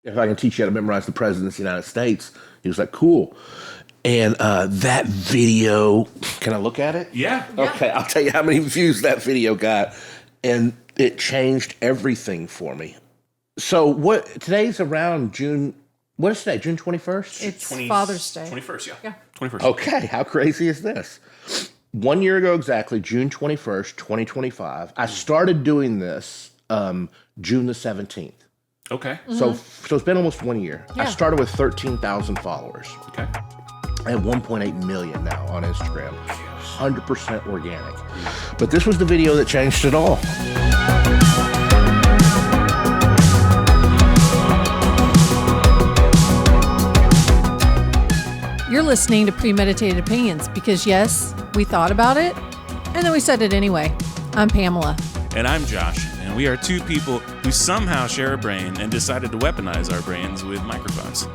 if I can teach you how to memorize the presidents of the United States. He was like, cool. And that video, can I look at it? Yeah. Okay, I'll tell you how many views that video got. And it changed everything for me. So today's around June, what is today, June 21st? It's Father's Day. 21st, yeah. 21st. Okay, how crazy is this? 1 year ago exactly, June 21st, 2025, I started doing this June the 17th. Okay. So it's been almost 1 year. Yeah. I started with 13,000 followers. Okay. I have 1.8 million now on Instagram. 100% organic. But this was the video that changed it all. You're listening to Premeditated Opinions because, yes, we thought about it, and then we said it anyway. I'm Pamela. And I'm Josh, and we are two people who somehow share a brain and decided to weaponize our brains with microphones.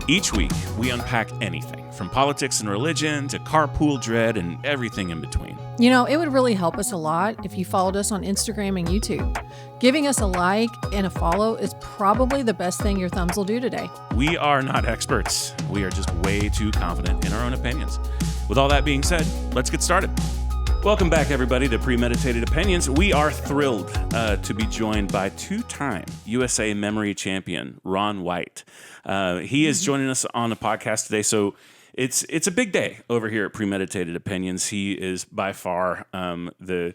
Each week, we unpack anything, from politics and religion to carpool dread and everything in between. You know, it would really help us a lot if you followed us on Instagram and YouTube. Giving us a like and a follow is probably the best thing your thumbs will do today. We are not experts. We are just way too confident in our own opinions. With all that being said, let's get started. Welcome back, everybody, to Premeditated Opinions. We are thrilled to be joined by two-time USA memory champion, Ron White. He is joining us on the podcast today, so it's a big day over here at Premeditated Opinions. He is by far the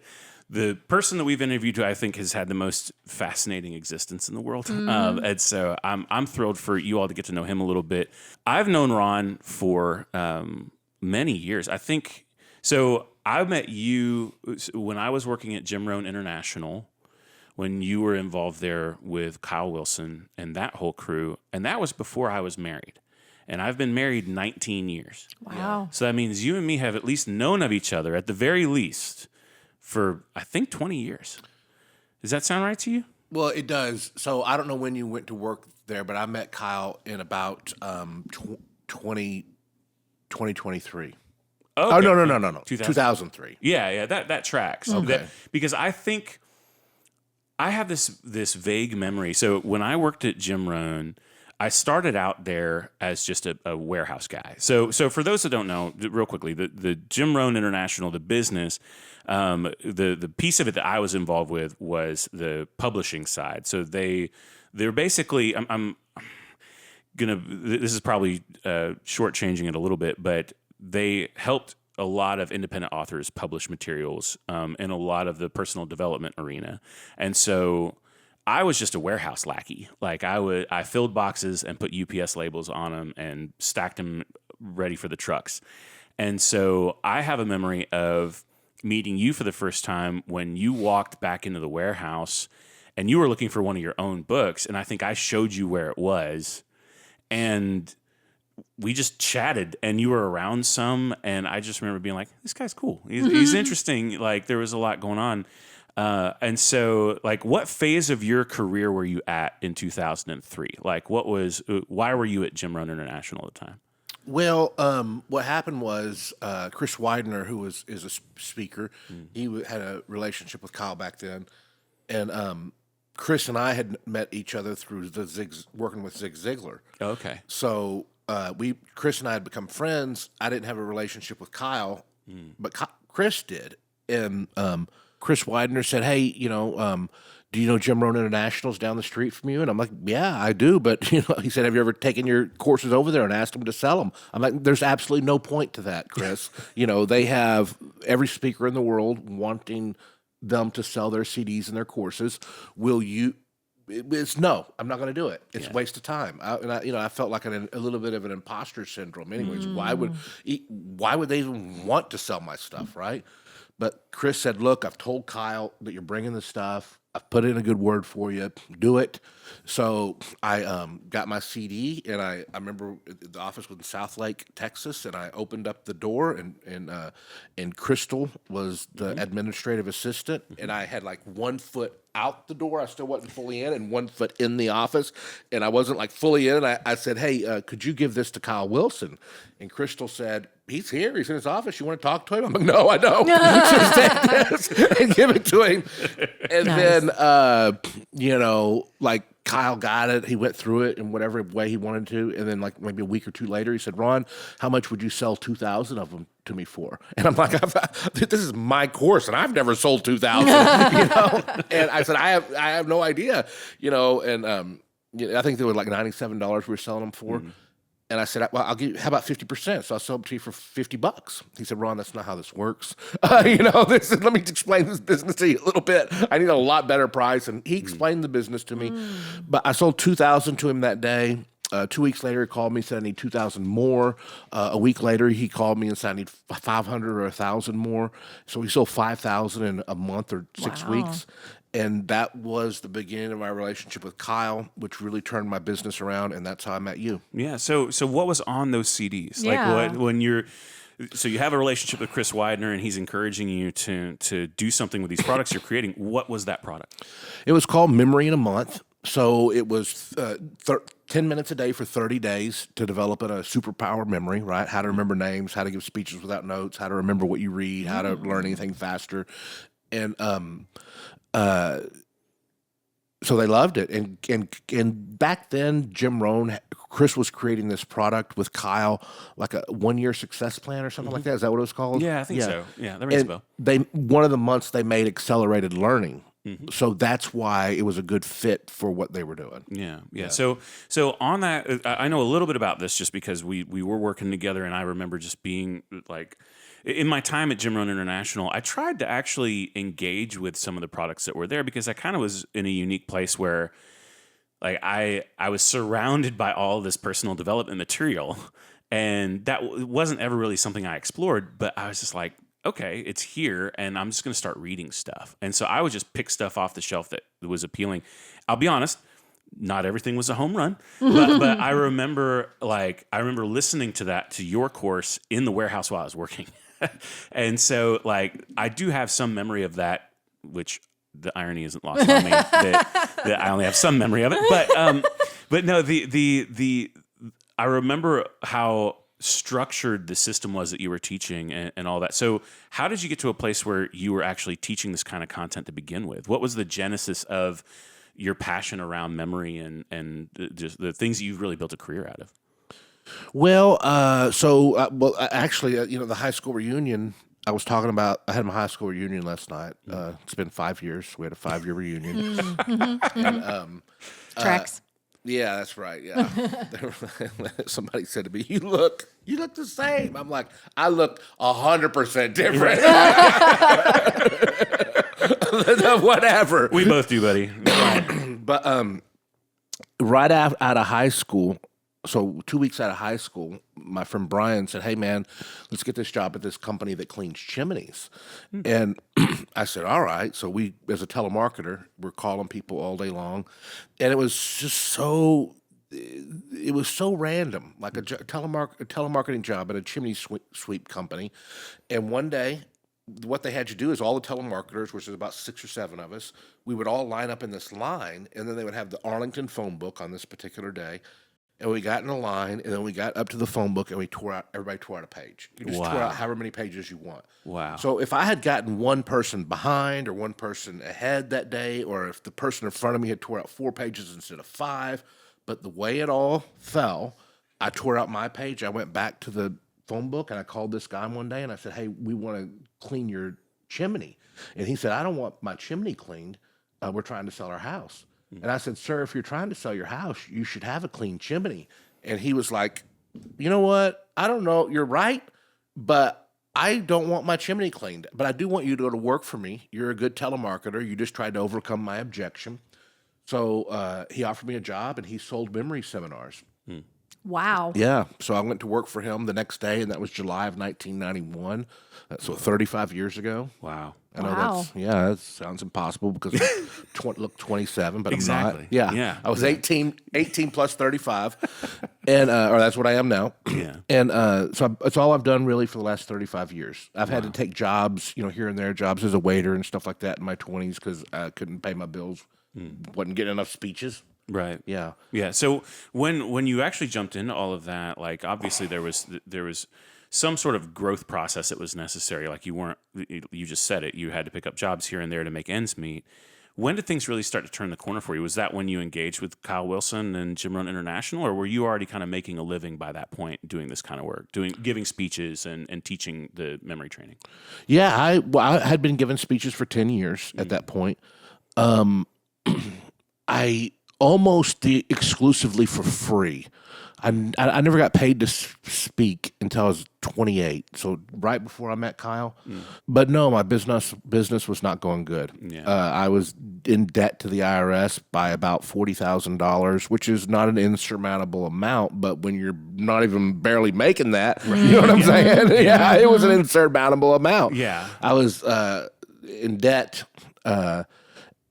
person that we've interviewed who I think has had the most fascinating existence in the world. And so I'm thrilled for you all to get to know him a little bit. I've known Ron for many years. I think so. I met you when I was working at Jim Rohn International, when you were involved there with Kyle Wilson and that whole crew. And that was before I was married. And I've been married 19 years. Wow. So that means you and me have at least known of each other, at the very least, for, I think, 20 years. Does that sound right to you? Well, it does. So I don't know when you went to work there, but I met Kyle in about 2023. Okay. Oh, no. 2003. Yeah, that tracks. Okay. Because I think I have this vague memory. So when I worked at Jim Rohn, I started out there as just a warehouse guy. So for those that don't know, real quickly, the Jim Rohn International, the business, the piece of it that I was involved with was the publishing side. So they're basically, I'm gonna, this is probably shortchanging it a little bit, but they helped a lot of independent authors publish materials in a lot of the personal development arena. And so I was just a warehouse lackey. Like I filled boxes and put UPS labels on them and stacked them ready for the trucks. And so I have a memory of meeting you for the first time when you walked back into the warehouse and you were looking for one of your own books. And I think I showed you where it was. And we just chatted and you were around some. And I just remember being like, this guy's cool. He's interesting. Like there was a lot going on. And so like what phase of your career were you at in 2003? Like why were you at Jim Rohn International at the time? Well, what happened was Chris Widener, who is a speaker, he had a relationship with Kyle back then. And Chris and I had met each other through working with Zig Ziglar. Okay. So Chris and I had become friends. I didn't have a relationship with Kyle, but Chris did. And Chris Widener said, hey, do you know Jim Rohn International's down the street from you? And I'm like, yeah, I do. But, he said, have you ever taken your courses over there and asked them to sell them? I'm like, there's absolutely no point to that, Chris. They have every speaker in the world wanting them to sell their CDs and their courses. Will you? It's no, I'm not going to do it. It's a waste of time. I felt like a little bit of an imposter syndrome. Anyways, why would they even want to sell my stuff, right? But Chris said, look, I've told Kyle that you're bringing the stuff. I've put in a good word for you. Do it. So I got my CD, and I remember the office was in South Lake, Texas, and I opened up the door, and Crystal was the administrative assistant, and I had like 1 foot out the door. I still wasn't fully in, and 1 foot in the office, and I wasn't like fully in. And I said, hey, could you give this to Kyle Wilson? And Crystal said, he's here. He's in his office. You want to talk to him? I'm like, no, I don't. Just take this and give it to him. And then, like Kyle got it. He went through it in whatever way he wanted to. And then like maybe a week or two later, he said, Ron, how much would you sell 2,000 of them to me for? And I'm like, this is my course and I've never sold 2,000, And I said, I have no idea, and I think they were like $97 we were selling them for. And I said, well, I'll give you, how about 50%? So I'll sell them to you for $50. He said, Ron, that's not how this works. Let me explain this business to you a little bit. I need a lot better price. And he explained the business to me. But I sold 2,000 to him that day. 2 weeks later, he called me, said I need 2,000 more. A week later, he called me and said I need 500 or 1,000 more. So we sold 5,000 in a month or 6 weeks. And that was the beginning of my relationship with Kyle, which really turned my business around, and that's how I met you. Yeah. So what was on those CDs? Yeah. Like when you're, so you have a relationship with Chris Widener, and he's encouraging you to do something with these products you're creating. What was that product? It was called Memory in a Month. So it was 10 minutes a day for 30 days to develop a superpower memory, right? How to remember names, how to give speeches without notes, how to remember what you read, how to learn anything faster. And so they loved it, and back then, Chris was creating this product with Kyle, like a 1-year success plan or something like that. Is that what it was called? Yeah, I think so. Yeah, that rings a bell. One of the months they made accelerated learning, so that's why it was a good fit for what they were doing. Yeah. So on that, I know a little bit about this just because we were working together, and I remember just being like, in my time at Jim Rohn International, I tried to actually engage with some of the products that were there because I kind of was in a unique place where, like, I was surrounded by all this personal development material, and that wasn't ever really something I explored. But I was just like, okay, it's here, and I'm just going to start reading stuff. And so I would just pick stuff off the shelf that was appealing. I'll be honest. Not everything was a home run, but I remember listening to your course in the warehouse while I was working. And so, like, I do have some memory of that, which the irony isn't lost on me that I only have some memory of it. But no, I remember how structured the system was that you were teaching and all that. So, how did you get to a place where you were actually teaching this kind of content to begin with? What was the genesis of your passion around memory and just the things that you've really built a career out of? Well, actually, the high school reunion I was talking about, I had my high school reunion last night. It's been 5 years. We had a 5-year reunion. And, Tracks. Yeah, that's right. Yeah. Somebody said to me, you look the same. I'm like, I look 100% different. Whatever. We both do, buddy. But right out of high school, so 2 weeks out of high school, my friend Brian said, hey, man, let's get this job at this company that cleans chimneys. And I said, all right. So we, as a telemarketer, we're calling people all day long. And it was just so random, like a telemarketing job at a chimney sweep company. And one day, what they had you do is all the telemarketers, which is about 6 or 7 of us, we would all line up in this line, and then they would have the Arlington phone book on this particular day. And we got in a line, and then we got up to the phone book, and everybody tore out a page. You just tore out however many pages you want. Wow. So if I had gotten one person behind or one person ahead that day, or if the person in front of me had tore out 4 pages instead of 5, but the way it all fell, I tore out my page. I went back to the phone book, and I called this guy one day, and I said, hey, we want to clean your chimney. And he said, I don't want my chimney cleaned. We're trying to sell our house. And I said, sir, if you're trying to sell your house, you should have a clean chimney. And he was like, you know what? I don't know. You're right, but I don't want my chimney cleaned. But I do want you to go to work for me. You're a good telemarketer. You just tried to overcome my objection. So he offered me a job, and he sold memory seminars. Wow. Yeah. So I went to work for him the next day, and that was July of 1991. So 35 years ago. Wow. I know that sounds impossible because I look 27, but exactly. I'm not. Yeah. I was 18 plus 35, and or that's what I am now. Yeah. And so it's all I've done really for the last 35 years. I've had to take jobs, here and there, jobs as a waiter and stuff like that in my 20s because I couldn't pay my bills, wasn't getting enough speeches. Right. Yeah. Yeah. So when you actually jumped into all of that, like obviously there was some sort of growth process that was necessary. Like you just said it, you had to pick up jobs here and there to make ends meet. When did things really start to turn the corner for you? Was that when you engaged with Kyle Wilson and Jim Rohn International, or were you already kind of making a living by that point doing this kind of work, giving speeches and teaching the memory training? Yeah, I had been giving speeches for 10 years at that point. I almost exclusively for free. I never got paid to speak until I was 28, so right before I met Kyle. But no, my business was not going good. Yeah. I was in debt to the IRS by about $40,000, which is not an insurmountable amount. But when you're not even barely making that, you know what I'm saying? Yeah, it was an insurmountable amount. Yeah. I was in debt,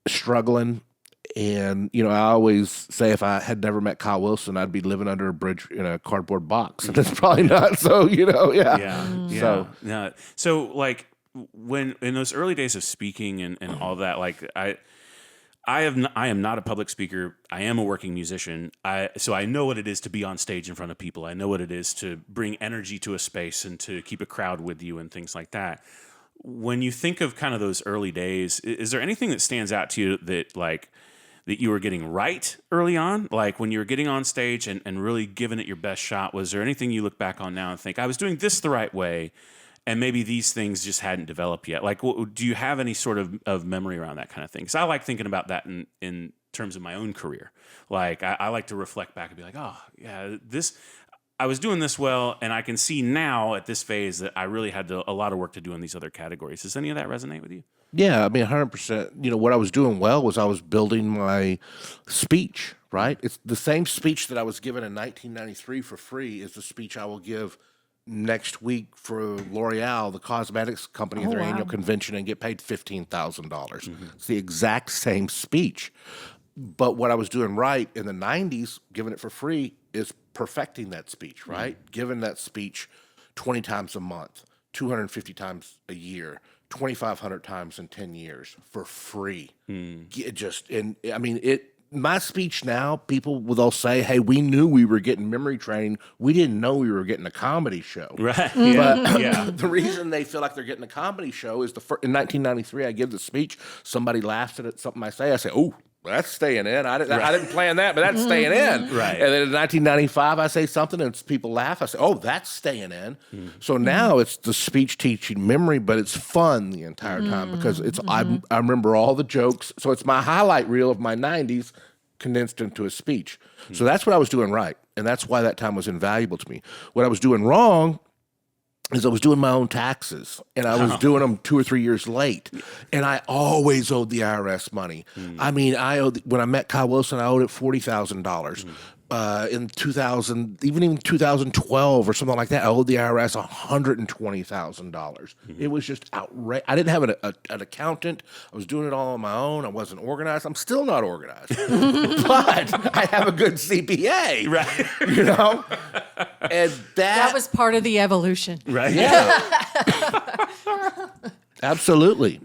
struggling. And, I always say if I had never met Kyle Wilson, I'd be living under a bridge in a cardboard box. And that's probably not so, yeah. Yeah. So, like, when in those early days of speaking and all that, like, I am not a public speaker. I am a working musician. So I know what it is to be on stage in front of people. I know what it is to bring energy to a space and to keep a crowd with you and things like that. When you think of kind of those early days, is there anything that stands out to you that you were getting right early on? Like when you were getting on stage and really giving it your best shot, was there anything you look back on now and think, I was doing this the right way, and maybe these things just hadn't developed yet? Like, do you have any sort of memory around that kind of thing? Because I like thinking about that in terms of my own career. Like, I like to reflect back and be like, oh, yeah, I was doing this well, and I can see now at this phase that I really had a lot of work to do in these other categories. Does any of that resonate with you? Yeah, I mean, 100%. What I was doing well was I was building my speech, right? It's the same speech that I was given in 1993 for free is the speech I will give next week for L'Oreal, the cosmetics company, at their annual convention, and get paid $15,000. It's the exact same speech. But what I was doing right in the 90s, giving it for free, is perfecting that speech, right? Giving that speech 20 times a month, 250 times a year, 2,500 times in 10 years for free. My speech now, people they'll say, hey, we knew we were getting memory training. We didn't know we were getting a comedy show. Right. But the reason they feel like they're getting a comedy show is in 1993, I give the speech. Somebody laughs at something I say. I say, oh, that's staying in. I didn't plan that, but that's staying in. Right. And then in 1995, I say something and people laugh. I say, oh, that's staying in. So now it's the speech teaching memory, but it's fun the entire time because I remember all the jokes. So it's my highlight reel of my 90s condensed into a speech. So that's what I was doing right. And that's why that time was invaluable to me. What I was doing wrong is I was doing my own taxes, and I was doing them 2 or 3 years late, and I always owed the IRS money. I mean, when I met Kyle Wilson, I owed it $40,000. In 2012 or something like that, I owed the IRS $120,000. It was just outrageous. I didn't have an accountant. I was doing it all on my own. I wasn't organized. I'm still not organized, but I have a good CPA, right? And that was part of the evolution, right? Yeah. Absolutely.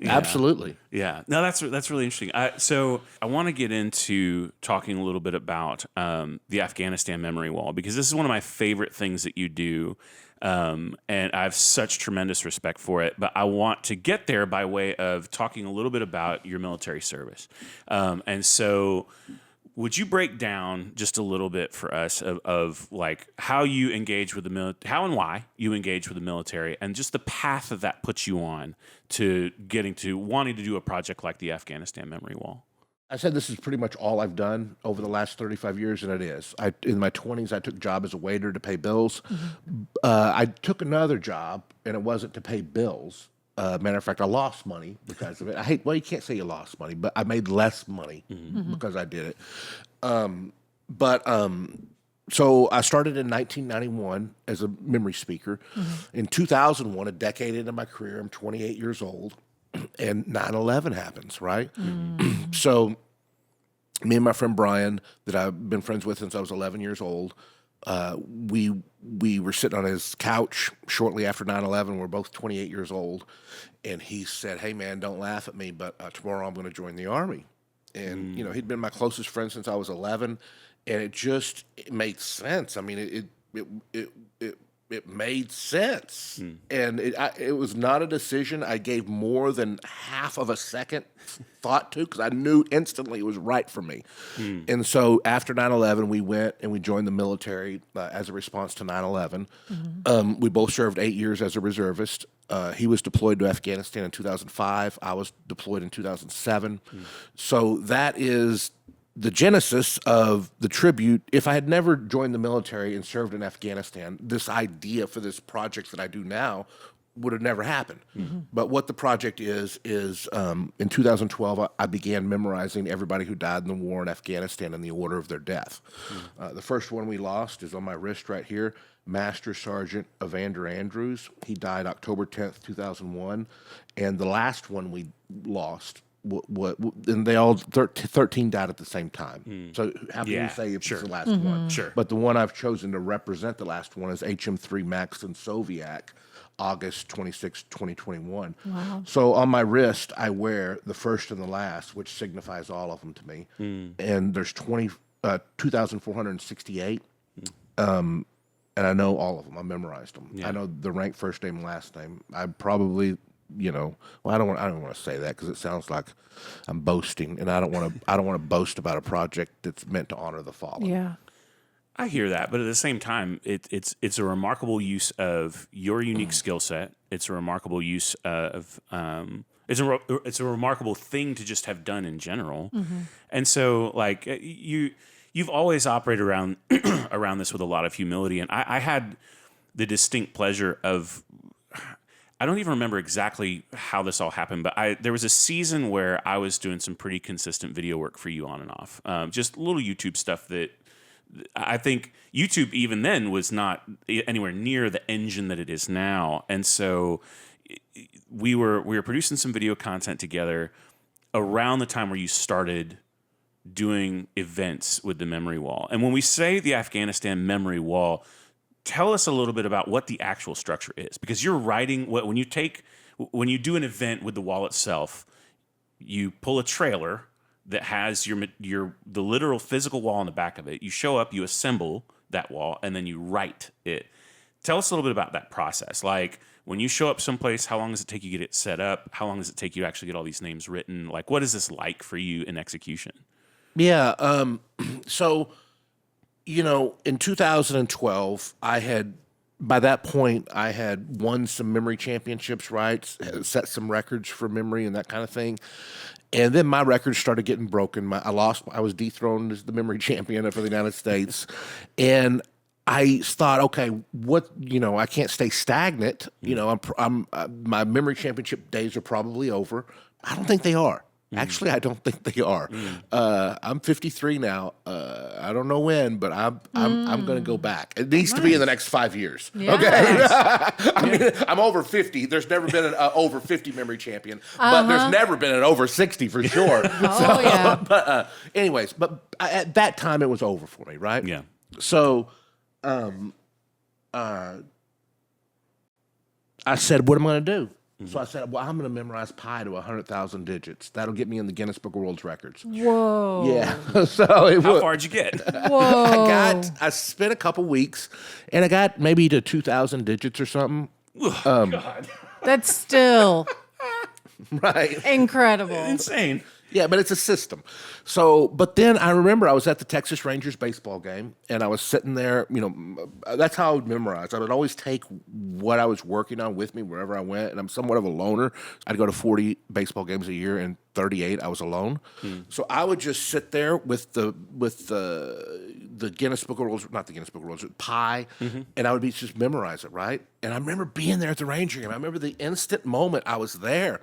Yeah. No, that's really interesting. So I want to get into talking a little bit about the Afghanistan memory wall, because this is one of my favorite things that you do, and I have such tremendous respect for it. But I want to get there by way of talking a little bit about your military service, and so. Would you break down just a little bit for us of like how you engage with the military, how and why you engage with the military, and just the path that puts you on to getting to wanting to do a project like the Afghanistan Memory Wall? I said this is pretty much all I've done over the last 35 years, and it is. In my 20s, I took a job as a waiter to pay bills. I took another job, and it wasn't to pay bills. Matter of fact, I lost money because of it. You can't say you lost money, but I made less money because I did it. So I started in 1991 as a memory speaker. In 2001, a decade into my career, I'm 28 years old, and 9/11 happens, right? So me and my friend Brian, that I've been friends with since I was 11 years old, we were sitting on his couch shortly after 9/11. We're both 28 years old. And he said, hey, man, don't laugh at me, but tomorrow I'm going to join the Army. And, he'd been my closest friend since I was 11. And it made sense. I mean, it made sense. And it was not a decision I gave more than half of a second thought to, because I knew instantly it was right for me. And so after 9/11, we went and we joined the military as a response to 9/11. We both served 8 years as a reservist. He was deployed to Afghanistan in 2005. I was deployed in 2007. So that is the genesis of the tribute. If I had never joined the military and served in Afghanistan, this idea for this project that I do now would have never happened. But what the project is in 2012, I began memorizing everybody who died in the war in Afghanistan in the order of their death. The first one we lost is on my wrist right here, Master Sergeant Evander Andrews. He died October 10th, 2001. And the last one we lost, and they all 13 died at the same time. So how can you say it's the last one? Sure. But the one I've chosen to represent the last one is HM3 Maxim Soviak, August 26, 2021. Wow. So on my wrist, I wear the first and the last, which signifies all of them to me. And there's 2,468. And I know all of them. I memorized them. I know the rank, first name, last name. I probably, well, I don't want to say that because it sounds like I'm boasting, and I don't want to boast about a project that's meant to honor the fallen. Yeah. I hear that, but at the same time, it's a remarkable use of your unique skill set. It's a remarkable use of it's a remarkable thing to just have done in general. And so, like you've always operated around around this with a lot of humility, and I had the distinct pleasure of. I don't even remember exactly how this all happened, but there was a season where I was doing some pretty consistent video work for you on and off, just little YouTube stuff that. I think YouTube even then was not anywhere near the engine that it is now, and so we were producing some video content together around the time where you started doing events with the Memory Wall. And when we say the Afghanistan Memory Wall, tell us a little bit about what the actual structure is, because you're writing when you do an event with the wall itself, you pull a trailer that has the literal physical wall on the back of it. You show up, you assemble that wall, and then you write it. Tell us a little bit about that process. Like, when you show up someplace, how long does it take you to get it set up? How long does it take you to actually get all these names written? Like, what is this like for you in execution? Yeah. So, in 2012, by that point, I had won some memory championships, right? Set some records for memory and that kind of thing. And then my records started getting broken. I was dethroned as the memory champion for the United States. And I thought, okay, I can't stay stagnant. My memory championship days are probably over. I don't think they are. Actually, I don't think they are. I'm 53 now. I don't know when, but I'm going to go back. It needs to be in the next 5 years. Yeah. Okay, I mean, I'm over 50. There's never been an over 50 memory champion, but there's never been an over 60 for sure. Yeah. But anyways, at that time it was over for me, right? Yeah. So, I said, what am I going to do? So I said, well, I'm going to memorize pi to 100,000 digits. That'll get me in the Guinness Book of World Records. Whoa. Yeah. So how far'd you get? Whoa. I spent a couple weeks, and I got maybe to 2,000 digits or something. God. That's still Right. incredible. Insane. Yeah, but it's a system. So, but then I remember I was at the Texas Rangers baseball game, and I was sitting there, that's how I would memorize. I would always take what I was working on with me wherever I went, and I'm somewhat of a loner. I'd go to 40 baseball games a year, and 38 I was alone. So I would just sit there with the Guinness Book of World, not the Guinness Book of World, pi, and I would just memorize it, right? And I remember being there at the Ranger game. I remember the instant moment I was there.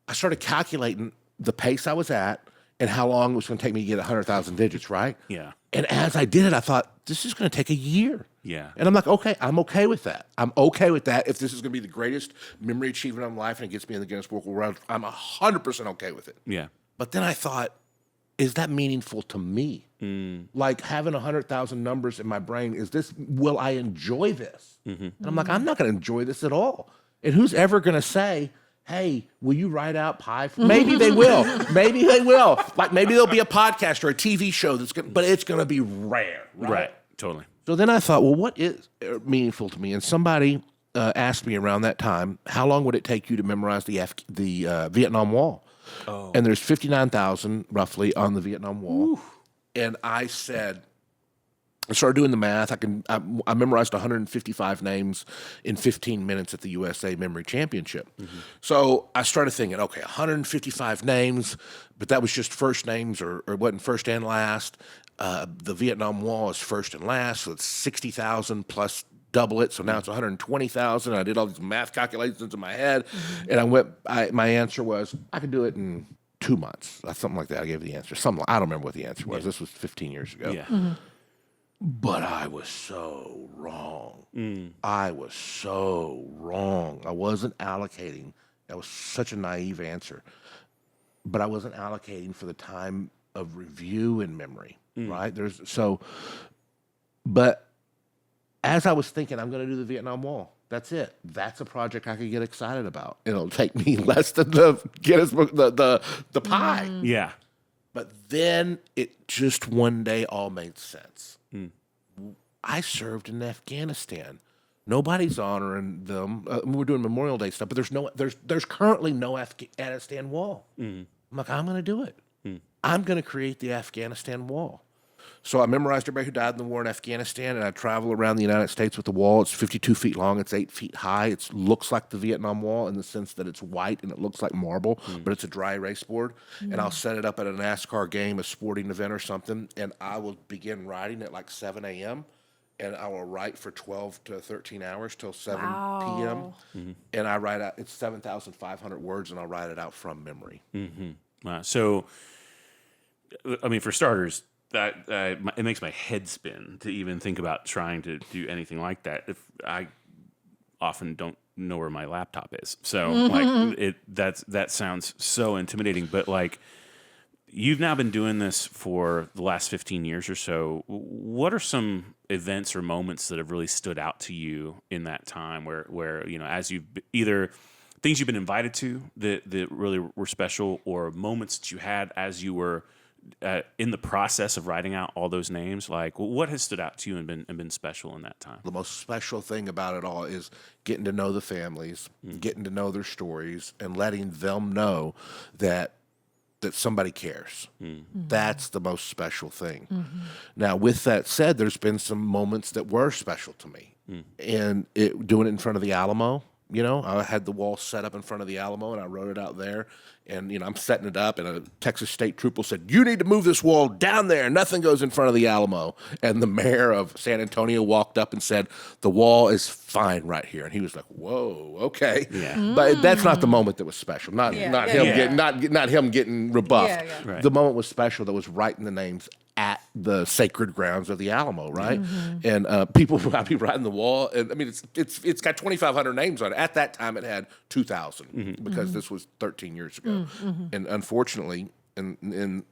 I started calculating the pace I was at and how long it was going to take me to get 100,000 digits, right? Yeah. And as I did it, I thought, this is going to take a year. Yeah. And I'm like, okay, I'm okay with that. I'm okay with that. If this is going to be the greatest memory achievement of my life and it gets me in the Guinness World Record, I'm 100% okay with it. Yeah. But then I thought, is that meaningful to me? Like having 100,000 numbers in my brain, will I enjoy this? And I'm like, I'm not going to enjoy this at all. And who's ever going to say, hey, will you write out pi? Maybe they will. Maybe they will. Like maybe there'll be a podcast or a TV show but it's going to be rare, right? Totally. So then I thought, well, what is meaningful to me? And somebody asked me around that time, how long would it take you to memorize the Vietnam Wall? Oh. And there's 59,000 roughly on the Vietnam Wall. Ooh. And I said, I started doing the math. I memorized 155 names in 15 minutes at the USA Memory Championship. Mm-hmm. So I started thinking, okay, 155 names, but that was just first names or it wasn't first and last. The Vietnam Wall is first and last, so it's 60,000 plus double it. So now it's 120,000. I did all these math calculations in my head, and my answer was I could do it in 2 months. Something like that. I gave the answer. I don't remember what the answer was. Yeah. This was 15 years ago. Yeah. Mm-hmm. But I was so wrong. I was so wrong. I wasn't allocating. That was such a naive answer. But I wasn't allocating for the time of review and memory, right? But as I was thinking, I'm going to do the Vietnam Wall. That's it. That's a project I could get excited about. It'll take me less than the Guinness Book, the pie. Yeah. But then it just one day all made sense. I served in Afghanistan. Nobody's honoring them. We're doing Memorial Day stuff, but there's currently no Afghanistan wall. I'm like, I'm going to do it. I'm going to create the Afghanistan wall. So I memorized everybody who died in the war in Afghanistan, and I travel around the United States with the wall. It's 52 feet long. It's 8 feet high. It looks like the Vietnam Wall in the sense that it's white and it looks like marble, but it's a dry erase board. And I'll set it up at a NASCAR game, a sporting event or something, and I will begin writing at like 7 a.m., and I will write for 12 to 13 hours till 7 p.m. And I write out, it's 7,500 words, and I'll write it out from memory. Wow. So, I mean, for starters, that it makes my head spin to even think about trying to do anything like that. If I often don't know where my laptop is, so like that sounds so intimidating. But like, you've now been doing this for the last 15 years or so. What are some events or moments that have really stood out to you in that time where as you've either things you've been invited to that really were special, or moments that you had as you were in the process of writing out all those names? Like, what has stood out to you and been special in that time? The most special thing about it all is getting to know the families, getting to know their stories, and letting them know that somebody cares. That's the most special thing. Now, with that said, there's been some moments that were special to me. And doing it in front of the Alamo, I had the wall set up in front of the Alamo, and I wrote it out there. And, I'm setting it up, and a Texas state trooper said, "You need to move this wall down there. Nothing goes in front of the Alamo." And the mayor of San Antonio walked up and said, "The wall is fine right here." And he was like, "Whoa, okay." Yeah. But that's not the moment that was special. Not him getting rebuffed. Yeah. Right. The moment was special that was writing the names at the sacred grounds of the Alamo, right? And people would be writing the wall, and I mean, it's got 2,500 names on it. At that time, it had 2,000 because this was 13 years ago, and unfortunately, in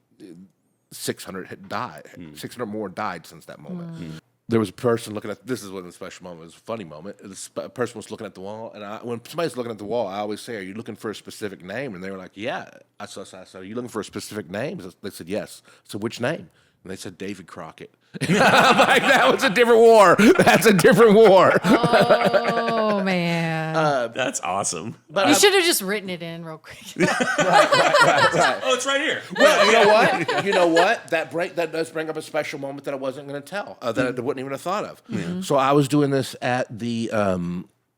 600 had died. 600 more died since that moment. There was a person looking at, this is what a special moment, it was a funny moment. A person was looking at the wall, and when somebody's looking at the wall, I always say, "Are you looking for a specific name?" And they were like, "Yeah." I said, "Are you looking for a specific name?" They said, "Yes." So which name? And they said, "David Crockett." I'm like, that was a different war. That's a different war. Oh, man. That's awesome. But you should have just written it in real quick. Right. Oh, it's right here. Well, you know what? That does bring up a special moment that I wasn't going to tell, that I wouldn't even have thought of. So I was doing this at the,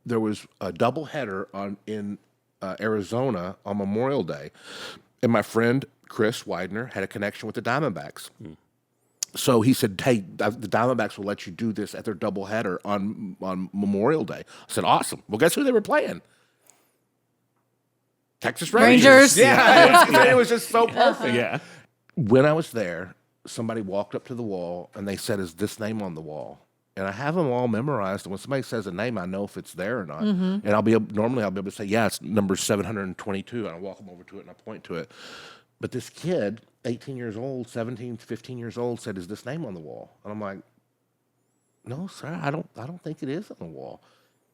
there was a double header in Arizona on Memorial Day, and my friend Chris Widener had a connection with the Diamondbacks. So he said, "Hey, the Diamondbacks will let you do this at their doubleheader on Memorial Day." I said, "Awesome." Well, guess who they were playing? Texas Rangers. Yeah, it was just so perfect. Yeah. When I was there, somebody walked up to the wall and they said, "Is this name on the wall?" And I have them all memorized. And when somebody says a name, I know if it's there or not. And normally I'll be able to say, "Yeah, it's number 722." And I walk them over to it and I point to it. But this kid, 18 years old, 17, 15 years old, said, "Is this name on the wall?" And I'm like, "No, sir, I don't think it is on the wall."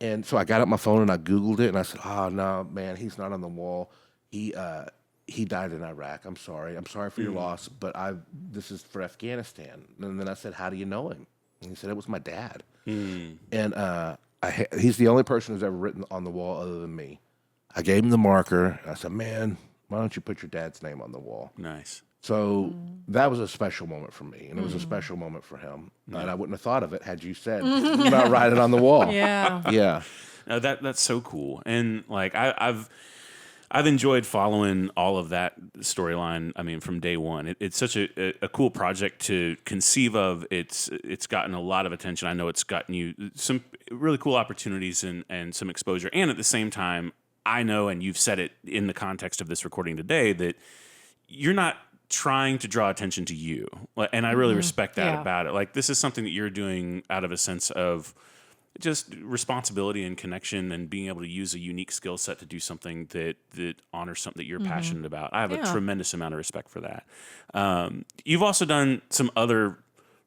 And so I got up my phone and I Googled it and I said, "Oh, no, man, he's not on the wall. He died in Iraq. I'm sorry for your loss, but this is for Afghanistan." And then I said, "How do you know him?" And he said, it was my dad. And he's the only person who's ever written on the wall other than me. I gave him the marker. I said, man, why don't you put your dad's name on the wall? Nice. So that was a special moment for me, and it was a special moment for him. And I wouldn't have thought of it had you said about writing on the wall. Yeah. Yeah. No, that's so cool. And like I've enjoyed following all of that storyline. I mean, from day one, it's such a cool project to conceive of. It's gotten a lot of attention. I know it's gotten you some really cool opportunities and some exposure. And at the same time, I know, and you've said it in the context of this recording today, that you're not trying to draw attention to you. And I really respect that about it. Like, this is something that you're doing out of a sense of just responsibility and connection and being able to use a unique skill set to do something that honors something that you're passionate about. I have a tremendous amount of respect for that. You've also done some other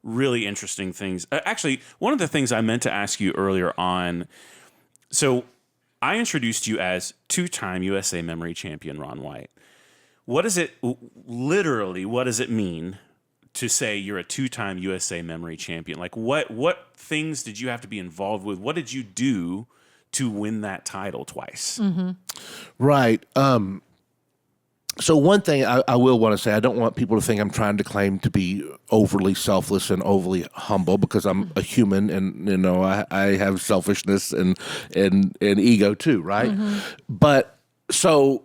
really interesting things. Actually, one of the things I meant to ask you earlier on, so I introduced you as two-time USA memory champion Ron White. What does it mean to say you're a two-time USA memory champion? Like, what things did you have to be involved with? What did you do to win that title twice? Right. So one thing I will want to say, I don't want people to think I'm trying to claim to be overly selfless and overly humble, because I'm a human, and I have selfishness and ego too, right? But so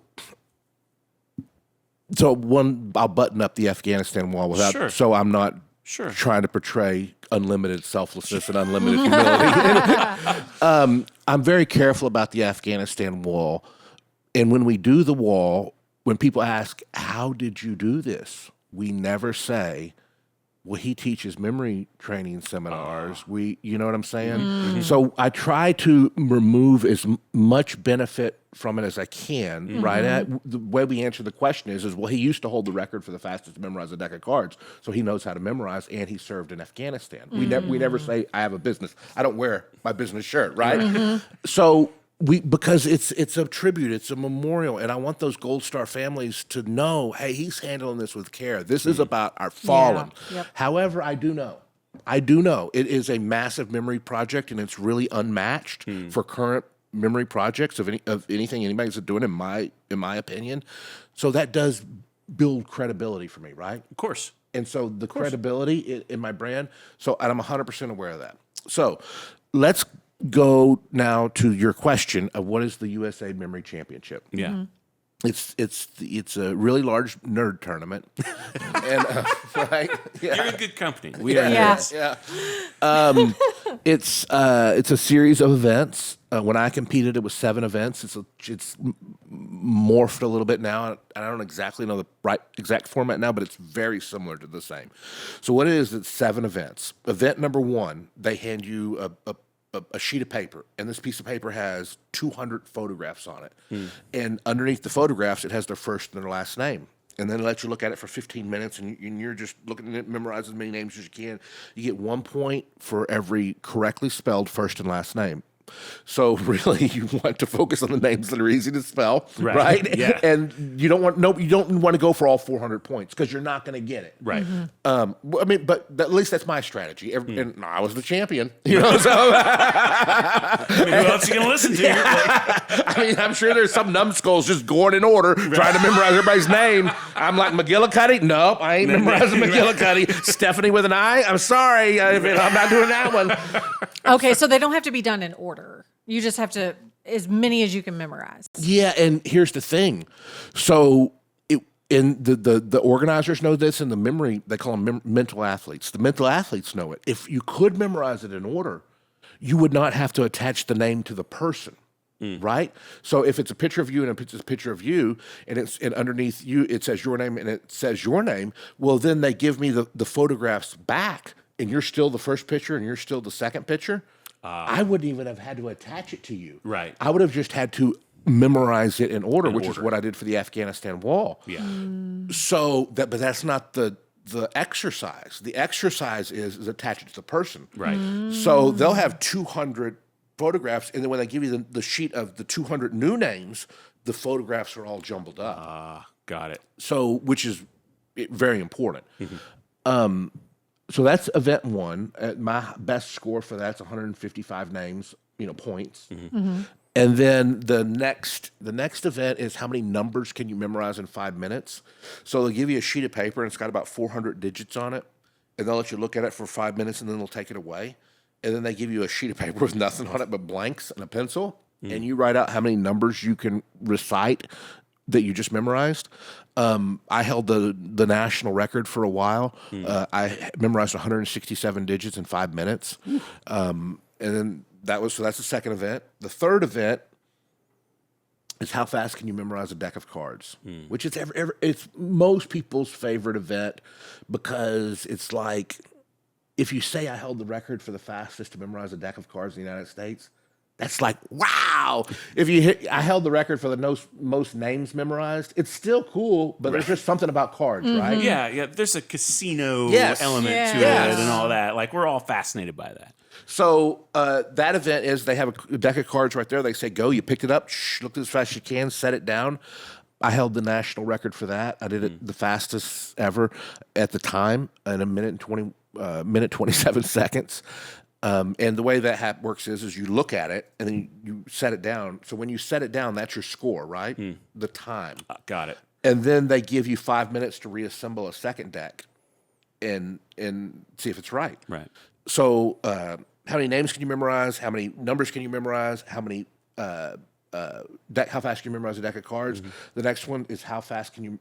one, I'll button up the Afghanistan wall without, so I'm not trying to portray unlimited selflessness and unlimited humility. I'm very careful about the Afghanistan wall, and when we do the wall, when people ask, how did you do this? We never say, well, he teaches memory training seminars. You know what I'm saying? So I try to remove as much benefit from it as I can, right? The way we answer the question is, well, he used to hold the record for the fastest to memorize a deck of cards, so he knows how to memorize, and he served in Afghanistan. We never say, I have a business. I don't wear my business shirt, right? So because it's a tribute, it's a memorial, and I want those Gold Star families to know, hey, he's handling this with care. This is about our fallen. Yeah. Yep. However, I do know it is a massive memory project, and it's really unmatched for current memory projects of anything anybody's doing, in my opinion. So that does build credibility for me, right? Of course. And so the credibility in my brand. And I'm 100% aware of that. So let's go now to your question of what is the USA Memory Championship. Yeah. It's a really large nerd tournament, and right. Yeah. You're in good company. We are. Yeah. It's a series of events. When I competed, it was 7 events. It's morphed a little bit now. I don't exactly know the exact format now, but it's very similar to the same. So what it is, it's 7 events. Event number 1, they hand you a sheet of paper, and this piece of paper has 200 photographs on it. And underneath the photographs, it has their first and their last name. And then they let you look at it for 15 minutes, and you're just looking at it, memorize as many names as you can. You get 1 point for every correctly spelled first and last name. So really, you want to focus on the names that are easy to spell, right? Yeah. And you don't want to go for all 400 points, because you're not going to get it, Right. But at least that's my strategy. And I was the champion, So Who else are you going to listen to? I mean, I'm sure there's some numbskulls just going in order, trying to memorize everybody's name. I'm like, McGillicuddy? Nope, I ain't memorizing McGillicuddy. Stephanie with an I? I'm sorry, I'm not doing that one. Okay, so they don't have to be done in order. You just have to, as many as you can memorize. Yeah, and here's the thing. So the organizers know this, and the memory, they call them mental athletes. The mental athletes know it. If you could memorize it in order, you would not have to attach the name to the person. Right? So if it's a picture of you and it's a picture of you, and underneath you it says your name and it says your name, well, then they give me the photographs back, and you're still the first picture and you're still the second picture. I wouldn't even have had to attach it to you. Right. I would have just had to memorize it in order, which is what I did for the Afghanistan wall. Yeah. So but that's not the exercise. The exercise is attached to the person. Right. So they'll have 200 photographs, and then when they give you the sheet of the 200 new names, the photographs are all jumbled up. Got it. So, which is very important. So that's event one. My best score for that's 155 names, points. And then the next event is how many numbers can you memorize in 5 minutes. So they'll give you a sheet of paper and it's got about 400 digits on it, and they'll let you look at it for 5 minutes and then they'll take it away. And then they give you a sheet of paper with nothing on it but blanks and a pencil, and you write out how many numbers you can recite that you just memorized. I held the national record for a while. I memorized 167 digits in 5 minutes. And then that's the second event. The third event is how fast can you memorize a deck of cards, which is it's most people's favorite event, because it's like, if you say I held the record for the fastest to memorize a deck of cards in the United States, that's like, wow. If I held the record for the most names memorized, it's still cool, but there's just something about cards, right? Yeah. There's a casino element to it and all that. Like, we're all fascinated by that. So that event is they have a deck of cards right there. They say, go. You picked it up, look as fast as you can, set it down. I held the national record for that. I did it the fastest ever at the time in a minute 27 seconds. And the way that works is you look at it and then you set it down. So when you set it down, that's your score, right? The time. Got it. And then they give you 5 minutes to reassemble a second deck and see if it's right. Right. So how many names can you memorize? How many numbers can you memorize? How many how fast can you memorize a deck of cards? The next one is how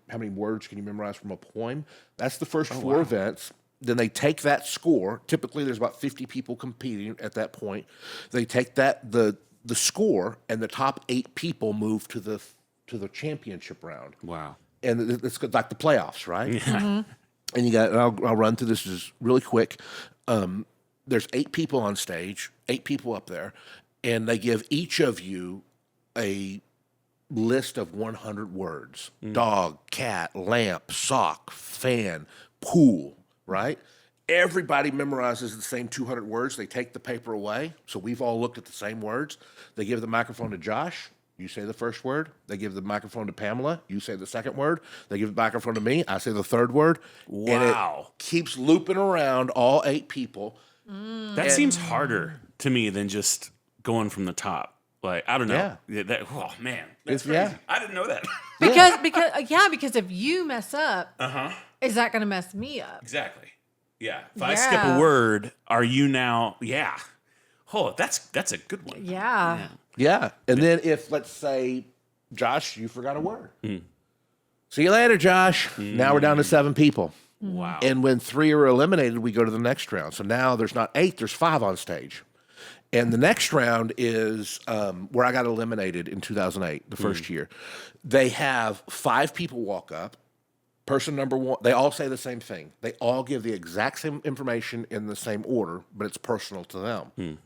many words can you memorize from a poem? That's the first four events. Then they take that score. Typically, there's about 50 people competing at that point. They take the score, and the top 8 people move to the championship round. Wow! And it's like the playoffs, right? Yeah. And I'll run through this just really quick. There's 8 people on stage, 8 people up there, and they give each of you a list of 100 words: dog, cat, lamp, sock, fan, pool. Right? Everybody memorizes the same 200 words. They take the paper away, so we've all looked at the same words. They give the microphone to Josh. You say the first word. They give the microphone to Pamela. You say the second word. They give the microphone to me. I say the third word. Wow. And it keeps looping around all 8 people. That seems harder to me than just going from the top. Like, I don't know. Yeah. Oh, man. That's crazy. Yeah. I didn't know that. Because if you mess up, is that going to mess me up? Exactly. Yeah. If I skip a word, are you now? Yeah. Oh, that's a good one. Yeah. Yeah. And then if, let's say, Josh, you forgot a word. See you later, Josh. Now we're down to 7 people. Wow. And when 3 are eliminated, we go to the next round. So now there's not 8, there's 5 on stage. And the next round is where I got eliminated in 2008, the first year. They have 5 people walk up. Person number 1, they all say the same thing. They all give the exact same information in the same order, but it's personal to them.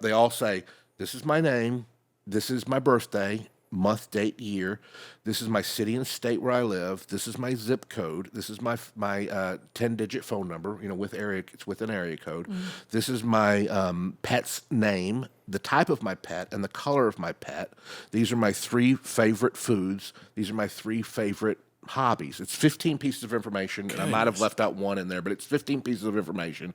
They all say, this is my name, this is my birthday, month, date, year. This is my city and state where I live. This is my zip code. This is my 10-digit phone number. It's with an area code. This is my pet's name, the type of my pet, and the color of my pet. These are my 3 favorite foods. These are my 3 favorite hobbies. It's 15 pieces of information, and I might have left out 1 in there, but it's 15 pieces of information.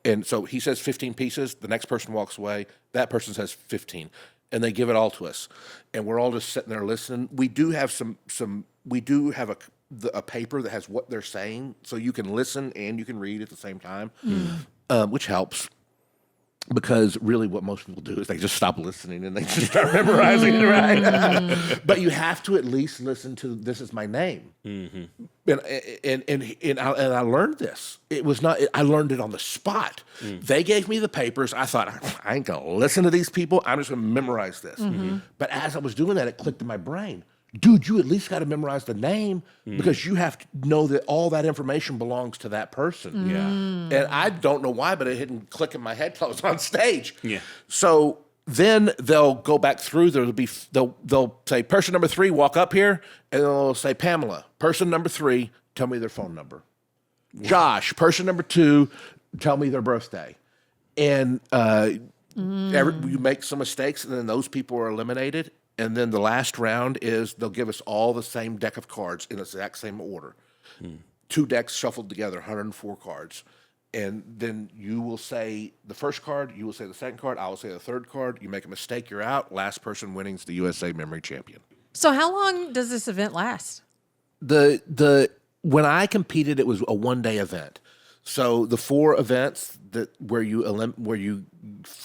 And so he says 15 pieces. The next person walks away. That person says 15. And they give it all to us, and we're all just sitting there listening. We do have a paper that has what they're saying, so you can listen and you can read at the same time, which helps. Because really what most people do is they just stop listening and they just start memorizing it, right? But you have to at least listen to "This is my name." And I learned this. It was not. I learned it on the spot. They gave me the papers. I thought, I ain't gonna listen to these people. I'm just gonna memorize this. But as I was doing that, it clicked in my brain. Dude, you at least got to memorize the name because you have to know that all that information belongs to that person. Yeah. And I don't know why, but it didn't click in my head till I was on stage. Yeah. So then they'll go back through. They'll say, person number 3, walk up here. And they'll say, Pamela, person number 3, tell me their phone number. Wow. Josh, person number 2, tell me their birthday. And you make some mistakes, and then those people are eliminated. And then the last round is they'll give us all the same deck of cards in the exact same order. 2 decks shuffled together, 104 cards. And then you will say the first card, you will say the second card, I will say the third card. You make a mistake, you're out. Last person winning is the USA memory champion. So how long does this event last? When I competed, it was a 1-day event. So the 4 events where you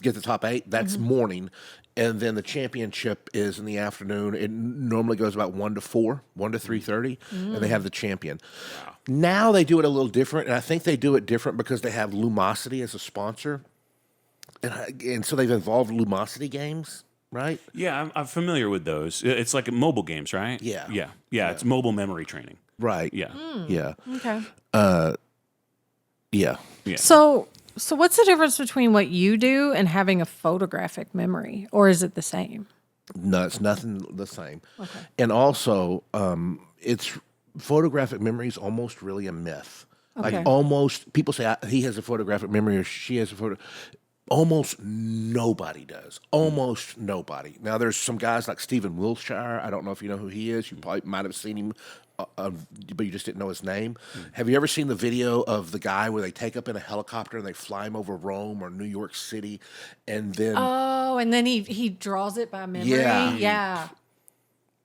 get the top 8, that's morning, and then the championship is in the afternoon. It normally goes about 1 to 4, 1 to 3:30, and they have the champion. Wow. Now they do it a little different, and I think they do it different because they have Lumosity as a sponsor, and so they've involved Lumosity games. Right? Yeah, I'm familiar with those. It's like mobile games, right? Yeah. Yeah. It's mobile memory training. Right. Yeah. Yeah. Okay. Yeah. So what's the difference between what you do and having a photographic memory, or is it the same? No, it's nothing the same. Okay. And also, it's photographic memory is almost really a myth. Okay. Like almost, people say he has a photographic memory or she has a photo. Almost nobody does. Almost nobody. Now, there's some guys like Stephen Wilshire. I don't know if you know who he is. You probably might have seen him, but you just didn't know his name. Have you ever seen the video of the guy where they take up in a helicopter and they fly him over Rome or New York City, and then and then he draws it by memory. Yeah.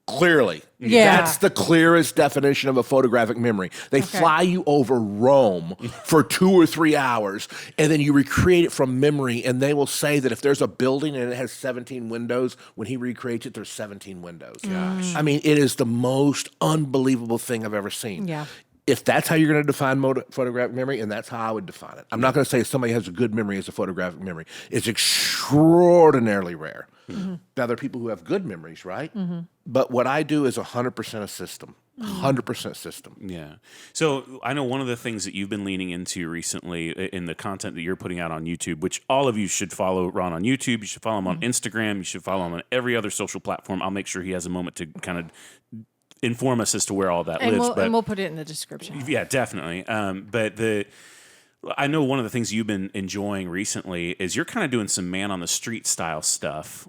Clearly. Yeah. That's the clearest definition of a photographic memory. They fly you over Rome for 2 or 3 hours, and then you recreate it from memory, and they will say that if there's a building and it has 17 windows, when he recreates it, there's 17 windows. Gosh. I mean, it is the most unbelievable thing I've ever seen. Yeah. If that's how you're going to define photographic memory, and that's how I would define it. I'm not going to say somebody has a good memory as a photographic memory. It's extraordinarily rare. Now, there are people who have good memories, right? But what I do is 100% a system. 100% system. Yeah. So I know one of the things that you've been leaning into recently in the content that you're putting out on YouTube, which all of you should follow Ron on YouTube. You should follow him on Instagram. You should follow him on every other social platform. I'll make sure he has a moment to kind of inform us as to where all that lives. And we'll put it in the description. Yeah, definitely. But I know one of the things you've been enjoying recently is you're kind of doing some man on the street style stuff,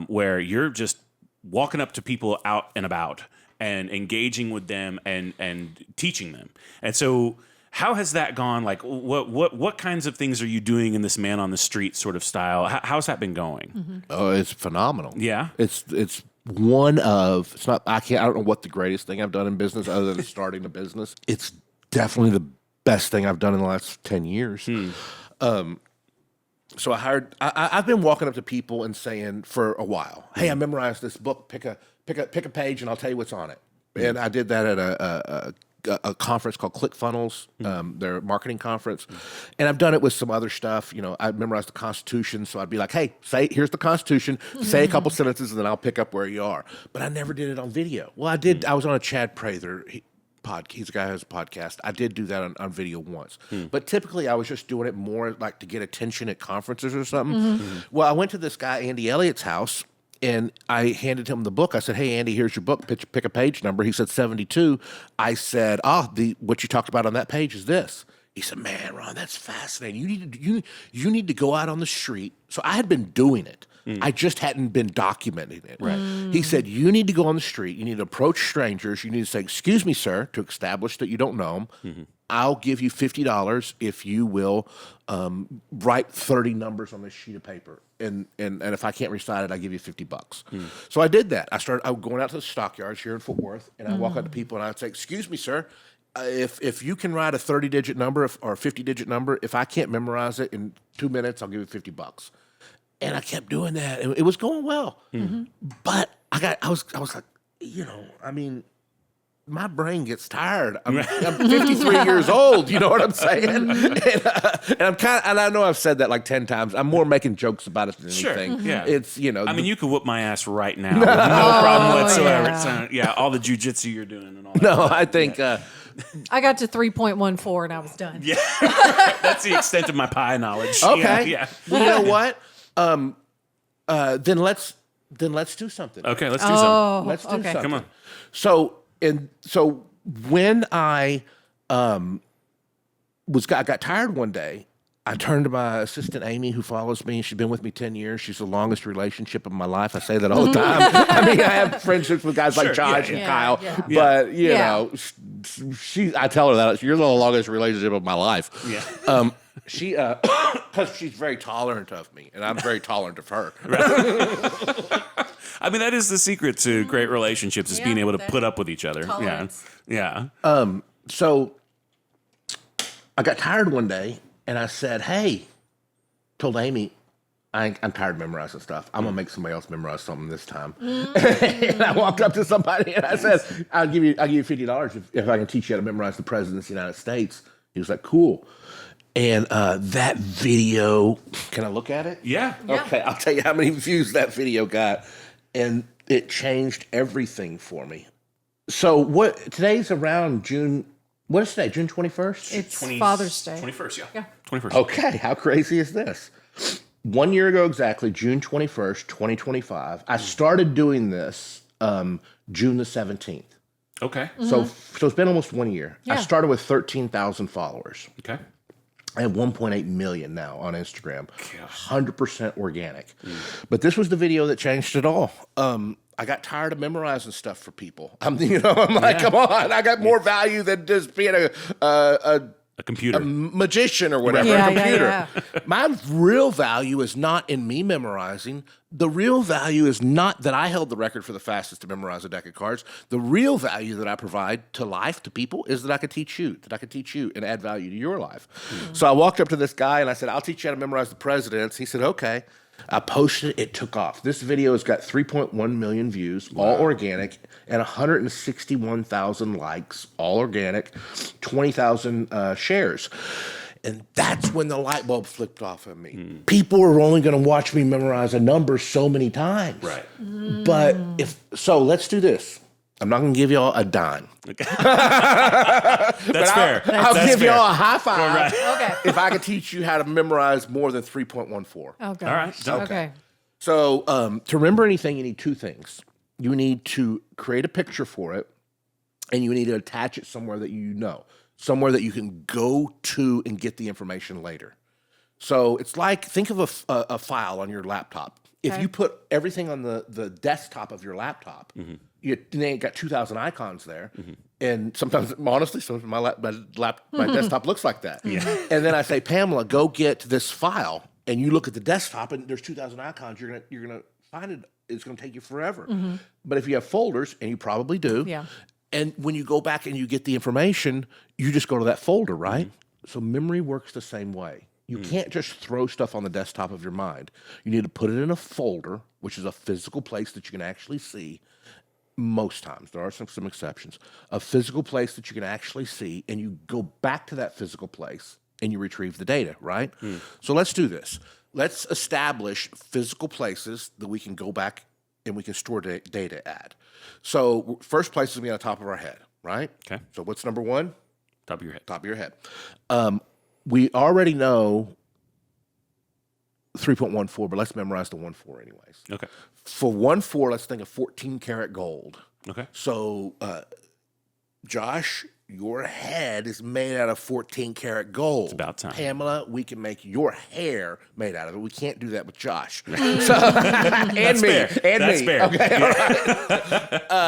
where you're just walking up to people out and about and engaging with them and teaching them. And so, how has that gone? Like, what kinds of things are you doing in this man on the street sort of style? How's that been going? Oh, it's phenomenal. Yeah, it's one of, it's not, I don't know what the greatest thing I've done in business other than starting a business. It's definitely the best thing I've done in the last 10 years. So I've been walking up to people and saying for a while, hey, I memorized this book, pick a page and I'll tell you what's on it. And I did that at a conference called ClickFunnels, their marketing conference. And I've done it with some other stuff. You know, I memorized the Constitution, so I'd be like, hey, here's the Constitution, say a couple sentences, and then I'll pick up where you are. But I never did it on video. Well, I did. I was on a Chad Prather he's a guy who has a podcast. I did do that on video once. But typically I was just doing it more like to get attention at conferences or something. Well, I went to this guy, Andy Elliott's house, and I handed him the book. I said, hey, Andy, here's your book. Pick a page number. He said 72. I said, what you talked about on that page is this. He said, man, Ron, that's fascinating. You need to go out on the street. So I had been doing it. I just hadn't been documenting it. Right. He said, you need to go on the street. You need to approach strangers. You need to say, excuse me, sir, to establish that you don't know them. I'll give you $50 if you will write 30 numbers on this sheet of paper. And if I can't recite it, I'll give you $50. So I did that. I was going out to the stockyards here in Fort Worth, and I walk up to people and I'd say, excuse me, sir, if you can write a 30-digit number or a 50-digit number, if I can't memorize it in 2 minutes, I'll give you $50. And I kept doing that, and it was going well. But I was like, you know, I mean, my brain gets tired. I'm 53 years old. You know what I'm saying? And I'm and I know I've said that like 10 times. I'm more making jokes about it than anything. Yeah. It's, you know. I mean, you could whoop my ass right now. With no problem whatsoever. Yeah. All the jujitsu you're doing and all that. No, I think. I got to 3.14 and I was done. Yeah. That's the extent of my pie knowledge. Okay. Yeah. Well, you know what? Then let's do something. Okay, let's do something. Let's do okay. something. Come on. So when I got tired one day, I turned to my assistant Amy, who follows me. She's been with me 10 years. She's the longest relationship of my life. I say that all the time. I mean, I have friendships with guys like Josh and Kyle, but you know, I tell her that you're the longest relationship of my life. Yeah. She, because she's very tolerant of me, and I'm very tolerant of her. I mean, that is the secret to great relationships is being able to put up with each other. Tolerance. Yeah. So I got tired one day, and I said, "Hey," told Amy, I'm tired of memorizing stuff. I'm gonna make somebody else memorize something this time. And I walked up to somebody and I said, "I'll give you $50 if I can teach you how to memorize the President of the United States." He was like, "Cool." And that video, can I look at it? Yeah. Okay, I'll tell you how many views that video got, and it changed everything for me. So today's around June. What is today? June 21st. It's Father's Day. 21st, yeah. 21st. Okay, how crazy is this? 1 year ago exactly, June 21st, 2025, I started doing this June the 17th. Okay. So it's been almost 1 year. Yeah. I started with 13,000 followers. Okay. I have 1.8 million now on Instagram, 100% organic. But this was the video that changed it all. I got tired of memorizing stuff for people. I'm like, come on, I got more value than just being A computer. a magician or whatever, Yeah, a computer. yeah. My real value is not in me memorizing. The real value is not that I held the record for the fastest to memorize a deck of cards. The real value that I provide to life, to people, is that I could teach you, and add value to your life. So I walked up to this guy and I said, "I'll teach you how to memorize the presidents." He said, "Okay." I posted it. It took off. This video has got 3.1 million views, all organic, and 161,000 likes, all organic, 20,000 shares. And that's when the light bulb flipped off of me. People are only going to watch me memorize a number so many times. Right. But let's do this. I'm not going to give y'all a dime. That's fair. I'll That's give fair. y'all a high five Okay. if I can teach you how to memorize more than 3.14. Oh, gosh. All right, done. Okay. So to remember anything, you need two things. You need to create a picture for it, and you need to attach it somewhere that you know, somewhere that you can go to and get the information later. So it's like, think of a file on your laptop. If you put everything on the desktop of your laptop, you ain't got 2,000 icons there. And sometimes, honestly, my desktop looks like that. And then I say, "Pamela, go get this file," and you look at the desktop, and there's 2,000 icons. You're gonna find it. It's gonna take you forever. But if you have folders, and you probably do, and when you go back and you get the information, you just go to that folder, right? So memory works the same way. You can't just throw stuff on the desktop of your mind. You need to put it in a folder, which is a physical place that you can actually see. Most times, there are some exceptions. A physical place that you can actually see, and you go back to that physical place and you retrieve the data, right? So let's do this. Let's establish physical places that we can go back and we can store data at. So first place is going to be on the top of our head, right? Okay. So what's number one? Top of your head. Top of your head. We already know 3.14, but let's memorize the 1.4 anyways. Okay. For 1.4, let's think of 14 karat gold. Okay. So, Josh, your head is made out of 14 karat gold. It's about time. Pamela, we can make your hair made out of it. We can't do that with Josh. So, and me. Fair. And That's me. fair. Okay, all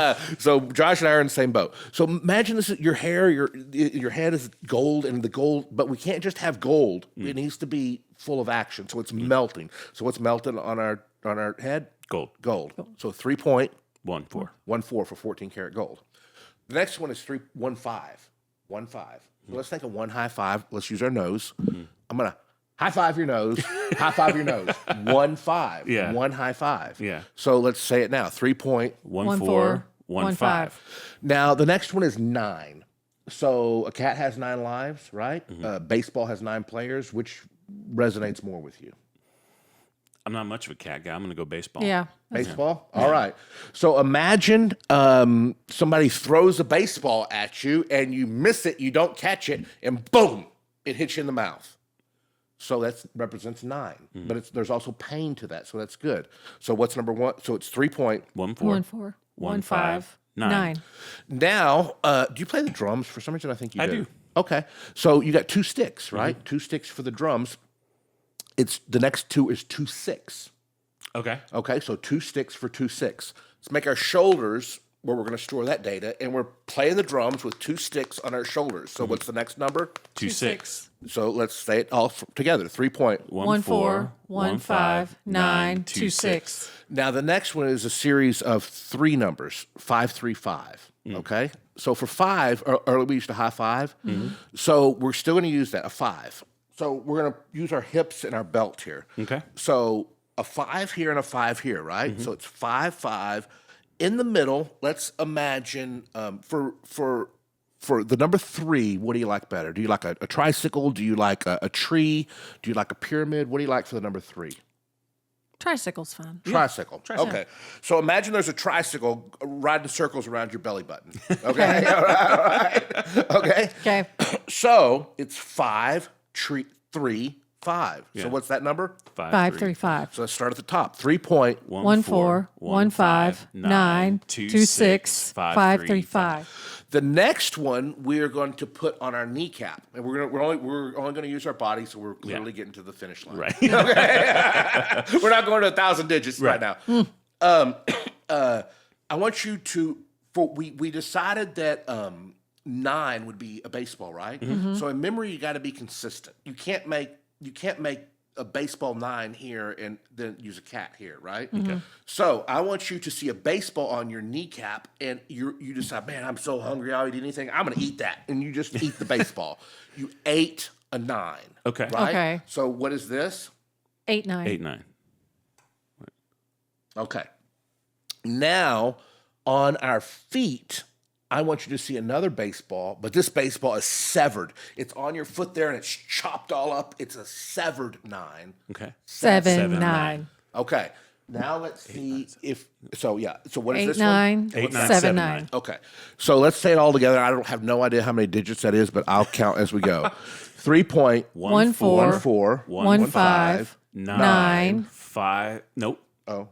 right. So Josh and I are in the same boat. So imagine this: your hair, your head is gold, and the gold. But we can't just have gold. It needs to be full of action. So it's melting. So what's melting on our head? Gold. Gold. So 3.14 1.4. for 14 karat gold. The next one is 3.15. 1.5. So let's take a one high five. Let's use our nose. I'm gonna high five your nose. High five your nose. 1.5. Yeah. One high five. Yeah. So let's say it now. 3.1. 1.4. 1.5. Now the next one is 9. So a cat has 9 lives, right? Baseball has 9 players. Which resonates more with you? I'm not much of a cat guy. I'm going to go baseball. Yeah. Baseball? All right. So imagine somebody throws a baseball at you and you miss it, you don't catch it, and boom, it hits you in the mouth. So that represents 9. But there's also pain to that, so that's good. So what's number 1? So it's 3.14. 1.4. 1.5. 9. Now, do you play the drums? For some reason, I think you do. I do. Okay. So you got 2 sticks, right? 2 sticks for the drums. It's the next 2 is 2/6. Okay. Okay, so 2 sticks for 2/6. Let's make our shoulders where we're going to store that data, and we're playing the drums with 2 sticks on our shoulders. So what's the next number? 2 6. So let's say it all together. 3 point. 1 4 1 5 9 2 6. Now the next one is a series of 3 numbers, 5 3 5. Okay, so for 5, or we used to high five. So we're still going to use that, a 5. So we're going to use our hips and our belt here. Okay. So a 5 here and a 5 here, right? So it's 5 5. In the middle, let's imagine for the number 3, what do you like better? Do you like a tricycle? Do you like a tree? Do you like a pyramid? What do you like for the number 3? Tricycle's fun. Tricycle. Okay. So imagine there's a tricycle riding circles around your belly button. Okay. All right. Okay. Okay. So it's 5 3 5. So what's that number? 5 3 5. So let's start at the top. 3 point. 1 4 1 5 9 2 6 5 3 5. The next one we're going to put on our kneecap, and we're only going to use our body, so we're clearly getting to the finish line. Right. Okay. We're not going to 1,000 digits right now. I want you to. We decided that 9 would be a baseball, right? So in memory, you got to be consistent. You can't make a baseball 9 here and then use a cat here, right? Okay. So I want you to see a baseball on your kneecap, and you decide, man, I'm so hungry, I'll eat anything. I'm going to eat that, and you just eat the baseball. You ate a 9. Okay. Right? Okay. So what is this? 8 9. 8 9. Okay. Now on our feet, I want you to see another baseball, but this baseball is severed. It's on your foot there, and it's chopped all up. It's a severed 9. Okay. 7 9. Okay. Now let's see if so. Yeah. So what is 8 this 9. one? 8 9 7 9. Okay. So let's say it all together. I don't have no idea how many digits that is, but I'll count as we go. 3 point. 1 4 1 4. 1 5 9 5. Nope. Oh.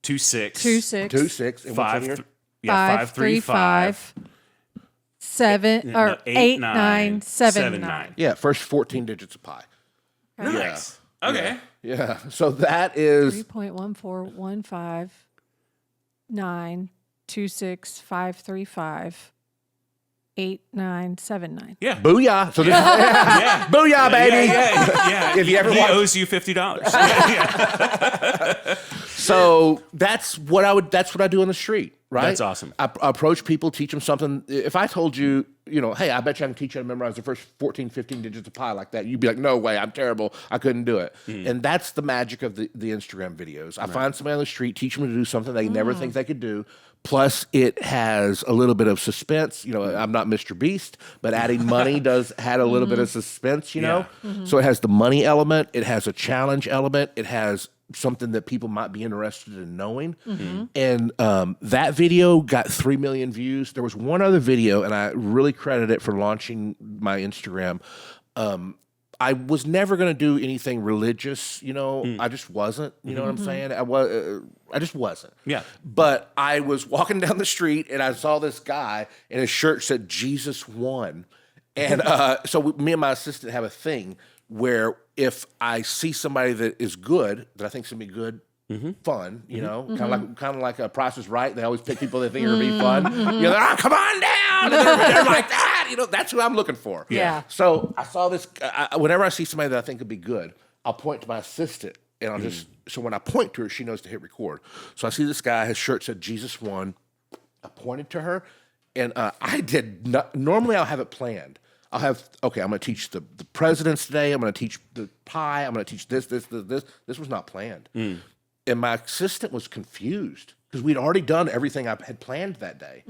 2 6. 2 6 2 6. And what's in 5 here? 5 3 5 7 or 8 9 7 9. Yeah. First 14 digits of pi. Nice. Okay. Yeah. So that is 3.1415 9 2 6 5 3 5 8 9 7 9. Yeah. booyah. So this is Yeah. booyah, baby. Yeah. If you ever he watch- owes you $50. So that's what I do on the street, right? That's awesome. I approach people, teach them something. If I told you, hey, I bet you I can teach you how to memorize the first 14, 15 digits of pi like that, you'd be like, no way, I'm terrible. I couldn't do it. And that's the magic of the Instagram videos. I find somebody on the street, teach them to do something they never think they could do. Plus, it has a little bit of suspense. I'm not Mr. Beast, but adding money had a little bit of suspense, Yeah. So it has the money element. It has a challenge element. It has something that people might be interested in knowing. And that video got 3 million views. There was one other video, and I really credit it for launching my Instagram. I was never going to do anything religious, I just wasn't, you know what I'm saying? I just wasn't. Yeah. But I was walking down the street, and I saw this guy, and his shirt said, Jesus won. And so me and my assistant have a thing where if I see somebody that is good, that I think is going to be good, fun, kind of like a Price is Right. They always pick people they think are going to be fun. Come on down. And they're like that. That's who I'm looking for. Yeah. So I saw this. Whenever I see somebody that I think would be good, I'll point to my assistant, and I'll just. So when I point to her, she knows to hit record. So I see this guy. His shirt said Jesus won. I pointed to her, and I did not. Normally, I'll have it planned. I'm going to teach the presidents today. I'm going to teach the pi. I'm going to teach this. This was not planned. And my assistant was confused because we'd already done everything I had planned that day.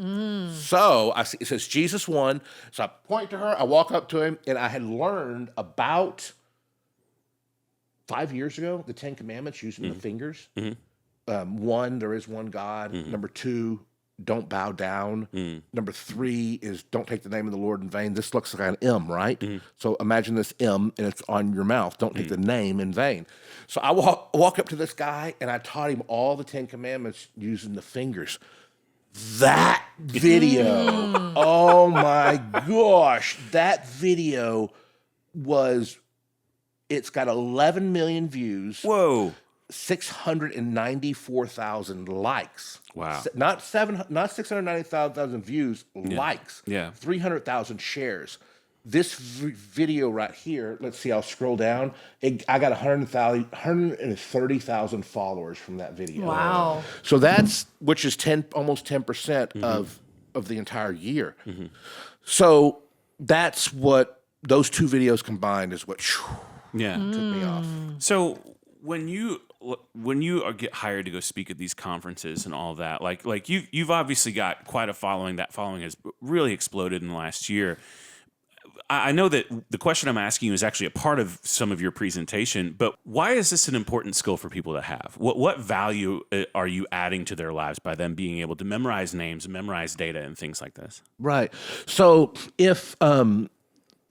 So I see, it says Jesus won. So I point to her. I walk up to him, and I had learned about 5 years ago the 10 Commandments using the fingers. 1, there is one God. Number 2, don't bow down. Number 3 is don't take the name of the Lord in vain. This looks like an M, right? So imagine this M, and it's on your mouth. Don't take the name in vain. So I walk up to this guy, and I taught him all the 10 Commandments using the fingers. That video, oh my gosh, that video it's got 11 million views. Whoa. 694,000 likes. Wow. Not 690,000 views, likes. Yeah. 300,000 shares. This video right here, let's see, I'll scroll down. I got 130,000 followers from that video. Wow. So that's, which is almost 10% of the entire year. So that's what those two videos combined is what took me off. So when you get hired to go speak at these conferences and all that, like you've obviously got quite a following. That following has really exploded in the last year. I know that the question I'm asking you is actually a part of some of your presentation, but why is this an important skill for people to have? What value are you adding to their lives by them being able to memorize names, memorize data, and things like this? Right. So if and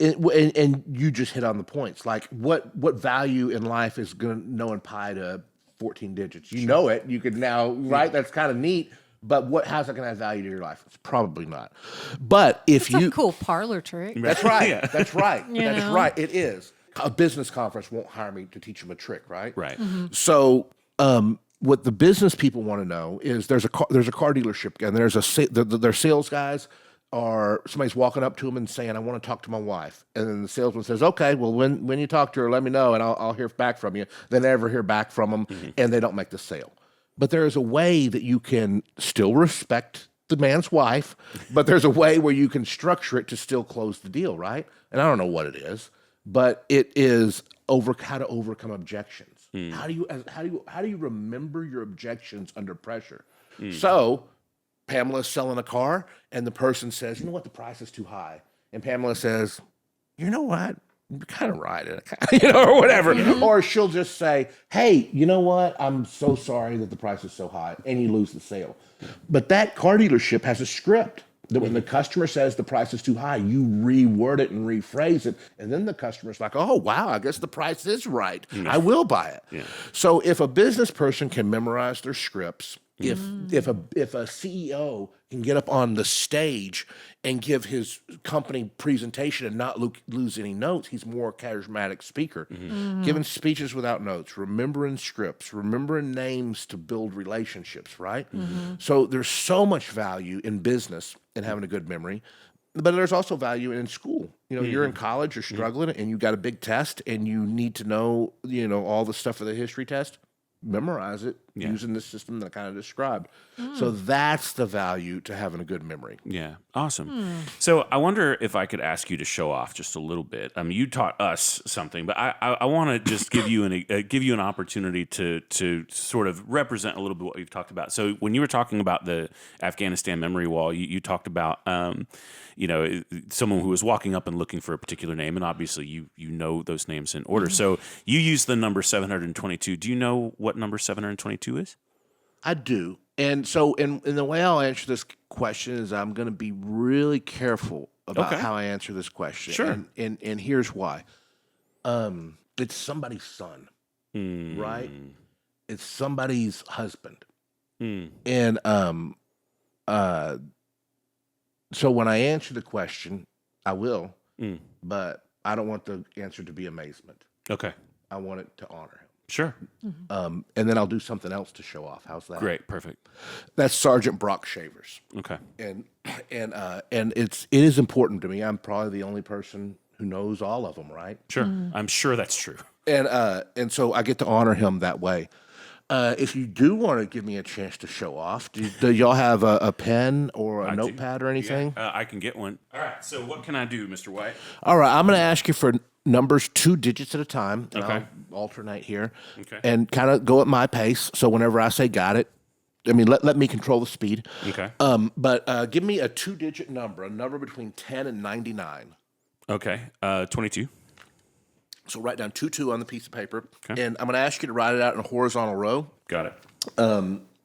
you just hit on the points, like what value in life is going to knowing pi to 14 digits? You know it. You could now, right? That's kind of neat. But how's that going to add value to your life? It's probably not. But if It's a cool parlor trick. That's right. Yeah. That's right. That's know? right. It is. A business conference won't hire me to teach them a trick, right? Right. So what the business people want to know is there's a car dealership and there's their sales guys are somebody's walking up to them and saying, I want to talk to my wife. And then the salesman says, okay, well, when you talk to her, let me know and I'll hear back from you. They never hear back from them and they don't make the sale. But there is a way that you can still respect the man's wife, but there's a way where you can structure it to still close the deal, right? And I don't know what it is, but it is how to overcome objections. How do you remember your objections under pressure? So Pamela's selling a car, and the person says, you know what, the price is too high. And Pamela says, you know what? You're kind of right, or whatever. Or she'll just say, hey, you know what? I'm so sorry that the price is so high, and you lose the sale. But that car dealership has a script that when the customer says the price is too high, you reword it and rephrase it, and then the customer's like, oh, wow, I guess the price is right. I will buy it. Yeah. So if a business person can memorize their scripts, if a CEO can get up on the stage and give his company presentation and not lose any notes, he's more charismatic speaker. Giving speeches without notes, remembering scripts, remembering names to build relationships, right? So there's so much value in business in having a good memory, but there's also value in school. You're in college, you're struggling, and you got a big test, and you need to know, all the stuff for the history test. Memorize it using the system that I kind of described. So that's the value to having a good memory. Yeah, awesome. So I wonder if I could ask you to show off just a little bit. I mean, you taught us something, but I want to just give you an opportunity to sort of represent a little bit what you've talked about. So when you were talking about the Afghanistan memory wall, you talked about someone who was walking up and looking for a particular name, and obviously you know those names in order. So you use the number 722. Do you know what number 722 is? I do. And so in the way I'll answer this question is I'm going to be really careful about how I answer this question. Sure. And here's why. It's somebody's son, right? It's somebody's husband. And so when I answer the question, I will, but I don't want the answer to be amazement. Okay. I want it to honor him. Sure. And then I'll do something else to show off. How's that? Great. Perfect. That's Sergeant Brock Shavers. Okay. And it is important to me. I'm probably the only person who knows all of them, right? Sure. I'm sure that's true. And so I get to honor him that way. If you do want to give me a chance to show off, do y'all have a pen or a notepad or anything? Yeah, I can get one. All right. So what can I do, Mr. White? All right. I'm going to ask you for numbers 2 digits at a time. And Okay. I'll alternate here. Okay. And kind of go at my pace. So whenever I say got it, I mean, let me control the speed. Okay. But give me a 2-digit number, a number between 10 and 99. Okay. 22. So write down 22 on the piece of paper. Okay. And I'm going to ask you to write it out in a horizontal row. Got it.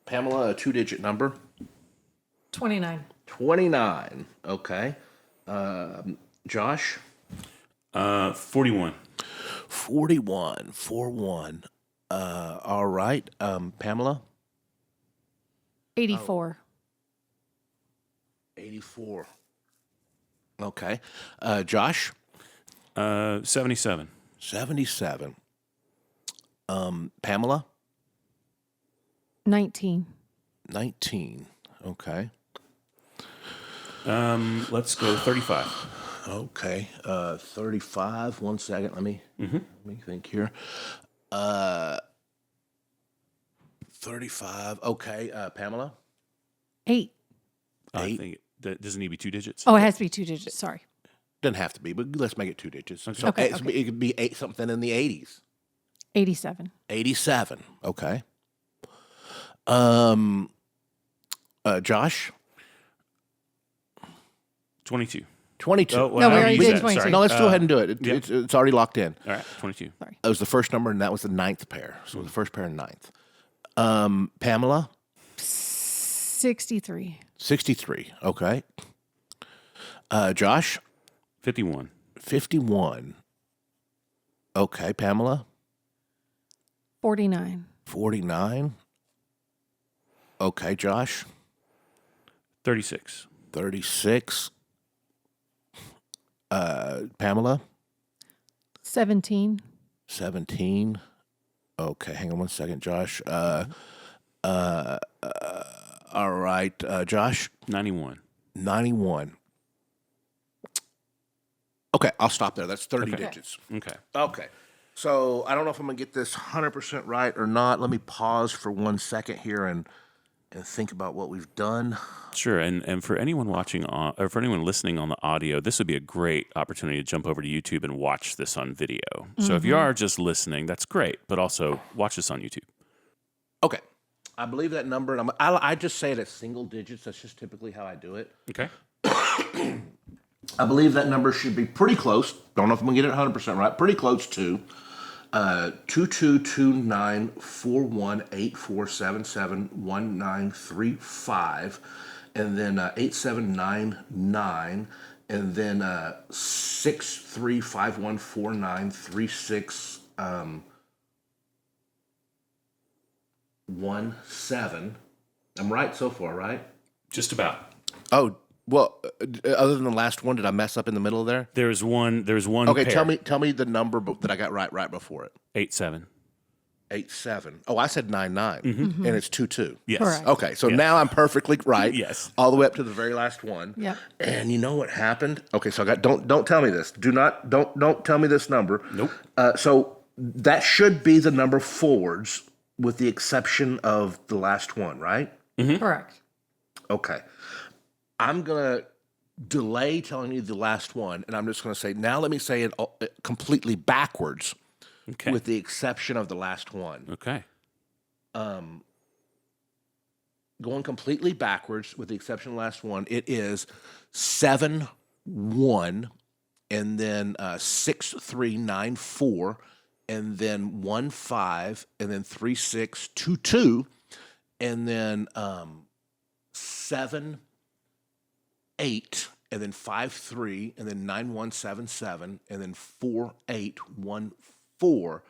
Pamela, a 2-digit number. 29. 29. Okay. Josh? 41. 41. 41. All right. Pamela? 84. 84. Okay. Josh? 77. 77. Pamela? 19. 19. Okay. Let's go 35. Okay. 35. 1 second. Let me think here. 35. Okay. Pamela? 8. I think that doesn't need to be 2 digits. Oh, it has to be 2 digits. Sorry. Doesn't have to be, but let's make it 2 digits. So Okay, it could be something in the 80s. 87. 87. Okay. Josh? 22. 22. Oh, well, No, we I already used did that. 22. Sorry. No, let's go ahead and do it. Yep. It's already locked in. All right, 22. Sorry. That was the first number, and that was the 9th pair. So the first pair and 9th. Pamela? 63. 63. Okay. Josh? 51. 51. Okay. Pamela? 49. 49. Okay. Josh? 36. 36. Pamela? 17. 17. Okay, hang on 1 second, Josh. All right, Josh. 91. 91. Okay, I'll stop there. That's 30 digits. Okay. Okay. So I don't know if I'm gonna get this 100% right or not. Let me pause for 1 second here and think about what we've done. Sure, and for anyone watching or for anyone listening on the audio, this would be a great opportunity to jump over to YouTube and watch this on video. So if you are just listening, that's great, but also watch this on YouTube. Okay. I believe that number, and I just say it as single digits. That's just typically how I do it. Okay. I believe that number should be pretty close. Don't know if I'm going to get it 100% right. Pretty close to 22294184771935, and then 8799, and then 6351493617. I'm right so far, right? Just about. Oh, well, other than the last one, did I mess up in the middle there? There's one Okay, pair. tell me the number that I got right before it. 87. 87. Oh, I said 99, and it's 22. Yes. Correct. Okay, so now I'm perfectly right. Yes. All the way up to the very last one. Yep. And you know what happened? Okay, so I got don't tell me this. Don't tell me this number. Nope. So that should be the number forwards, with the exception of the last one, right? Correct. Okay. I'm going to delay telling you the last one, and I'm just going to say, now let me say it completely backwards, Okay. with the exception of the last one. Okay. Going completely backwards, with the exception of the last one, it is 7-1, and then 6-3-9-4, and then 1-5, and then 3-6-2-2, and then 7-8, and then 5-3, and then 9-1-7-7, and then 4-8-1-4,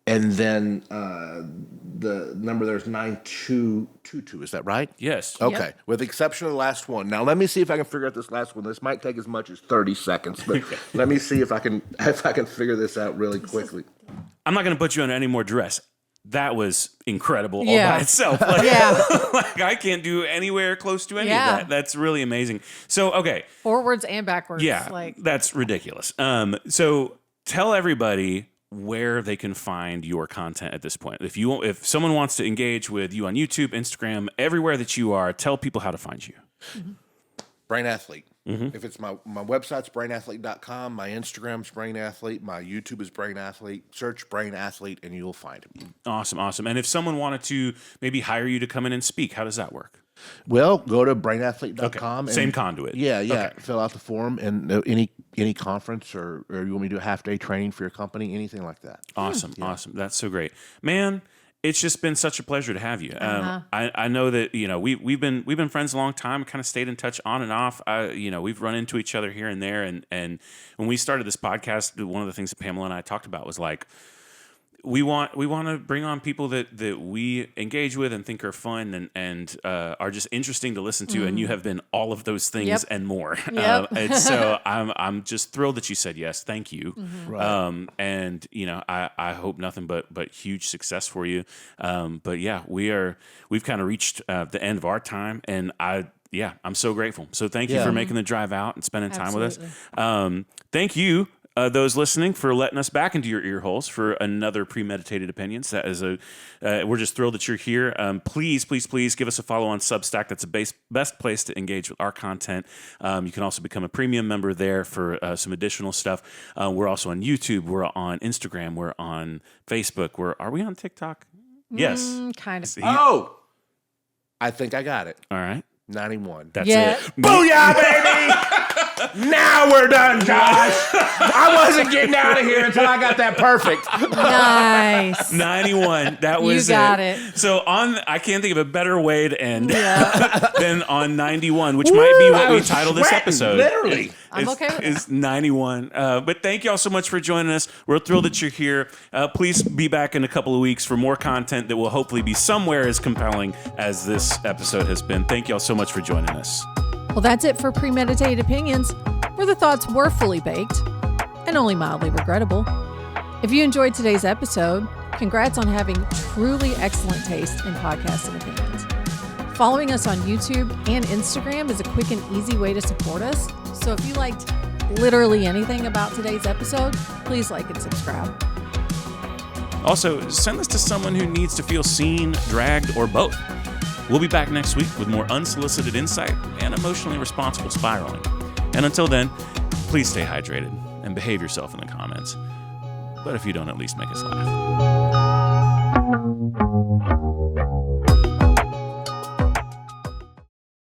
and then the number there is 9-2-2-2. Is that right? Yes. Okay, Yep. with the exception of the last one. Now let me see if I can figure out this last one. This might take as much as 30 seconds, but let me see if I can figure this out really quickly. I'm not going to put you under any more duress. That was incredible all Yeah. by itself. Like, Yeah. like I can't do anywhere close to any Yeah. of that. That's really amazing. So, okay. Forwards and backwards. Yeah, Like, that's ridiculous. So tell everybody where they can find your content at this point. If someone wants to engage with you on YouTube, Instagram, everywhere that you are, tell people how to find you. Brain Athlete. If it's my website's brainathlete.com, my Instagram's Brain Athlete, my YouTube is Brain Athlete. Search Brain Athlete and you'll find it. Awesome. And if someone wanted to maybe hire you to come in and speak, how does that work? Well, go to brainathlete.com. Okay. Same conduit. Yeah. Okay. Fill out the form, and any conference or you want me to do a half-day training for your company, anything like that. Awesome. That's so great, man. It's just been such a pleasure to have you. I know that we've been friends a long time. Kind of stayed in touch on and off. We've run into each other here and there. And when we started this podcast, one of the things that Pamela and I talked about was like, we want to bring on people that we engage with and think are fun and are just interesting to listen to. And you have been all of those things and more. Yep. And so I'm just thrilled that you said yes. Thank you. Right. And I hope nothing but huge success for you. But yeah, we've kind of reached the end of our time, and I'm so grateful. So thank you for making the drive out and spending time with us. Thank you. Those listening for letting us back into your ear holes for another Premeditated Opinions. That is we're just thrilled that you're here. Please give us a follow on Substack. That's the best place to engage with our content. You can also become a premium member there for some additional stuff. We're also on YouTube. We're on Instagram. We're on Facebook. Are we on TikTok? Yes. Kind of. Oh, I think I got it. All right. 91. That's Yeah. it. Booyah, baby! Now we're done, Josh. I wasn't getting out of here until I got that perfect. Nice. 91. That was You got it. So I can't think of a better way to end than on 91, which might be what we title this episode. Literally. I'm okay with Is 91. But thank you all so much for joining us. We're thrilled that you're here. Please be back in a couple of weeks for more content that will hopefully be somewhere as compelling as this episode has been. Thank you all so much for joining us. Well, that's it for Premeditated Opinions, where the thoughts were fully baked and only mildly regrettable. If you enjoyed today's episode, congrats on having truly excellent taste in podcasts and opinions. Following us on YouTube and Instagram is a quick and easy way to support us. So if you liked literally anything about today's episode, please like and subscribe. Also, send this to someone who needs to feel seen, dragged, or both. We'll be back next week with more unsolicited insight and emotionally responsible spiraling. And until then, please stay hydrated and behave yourself in the comments. But if you don't, at least make us laugh.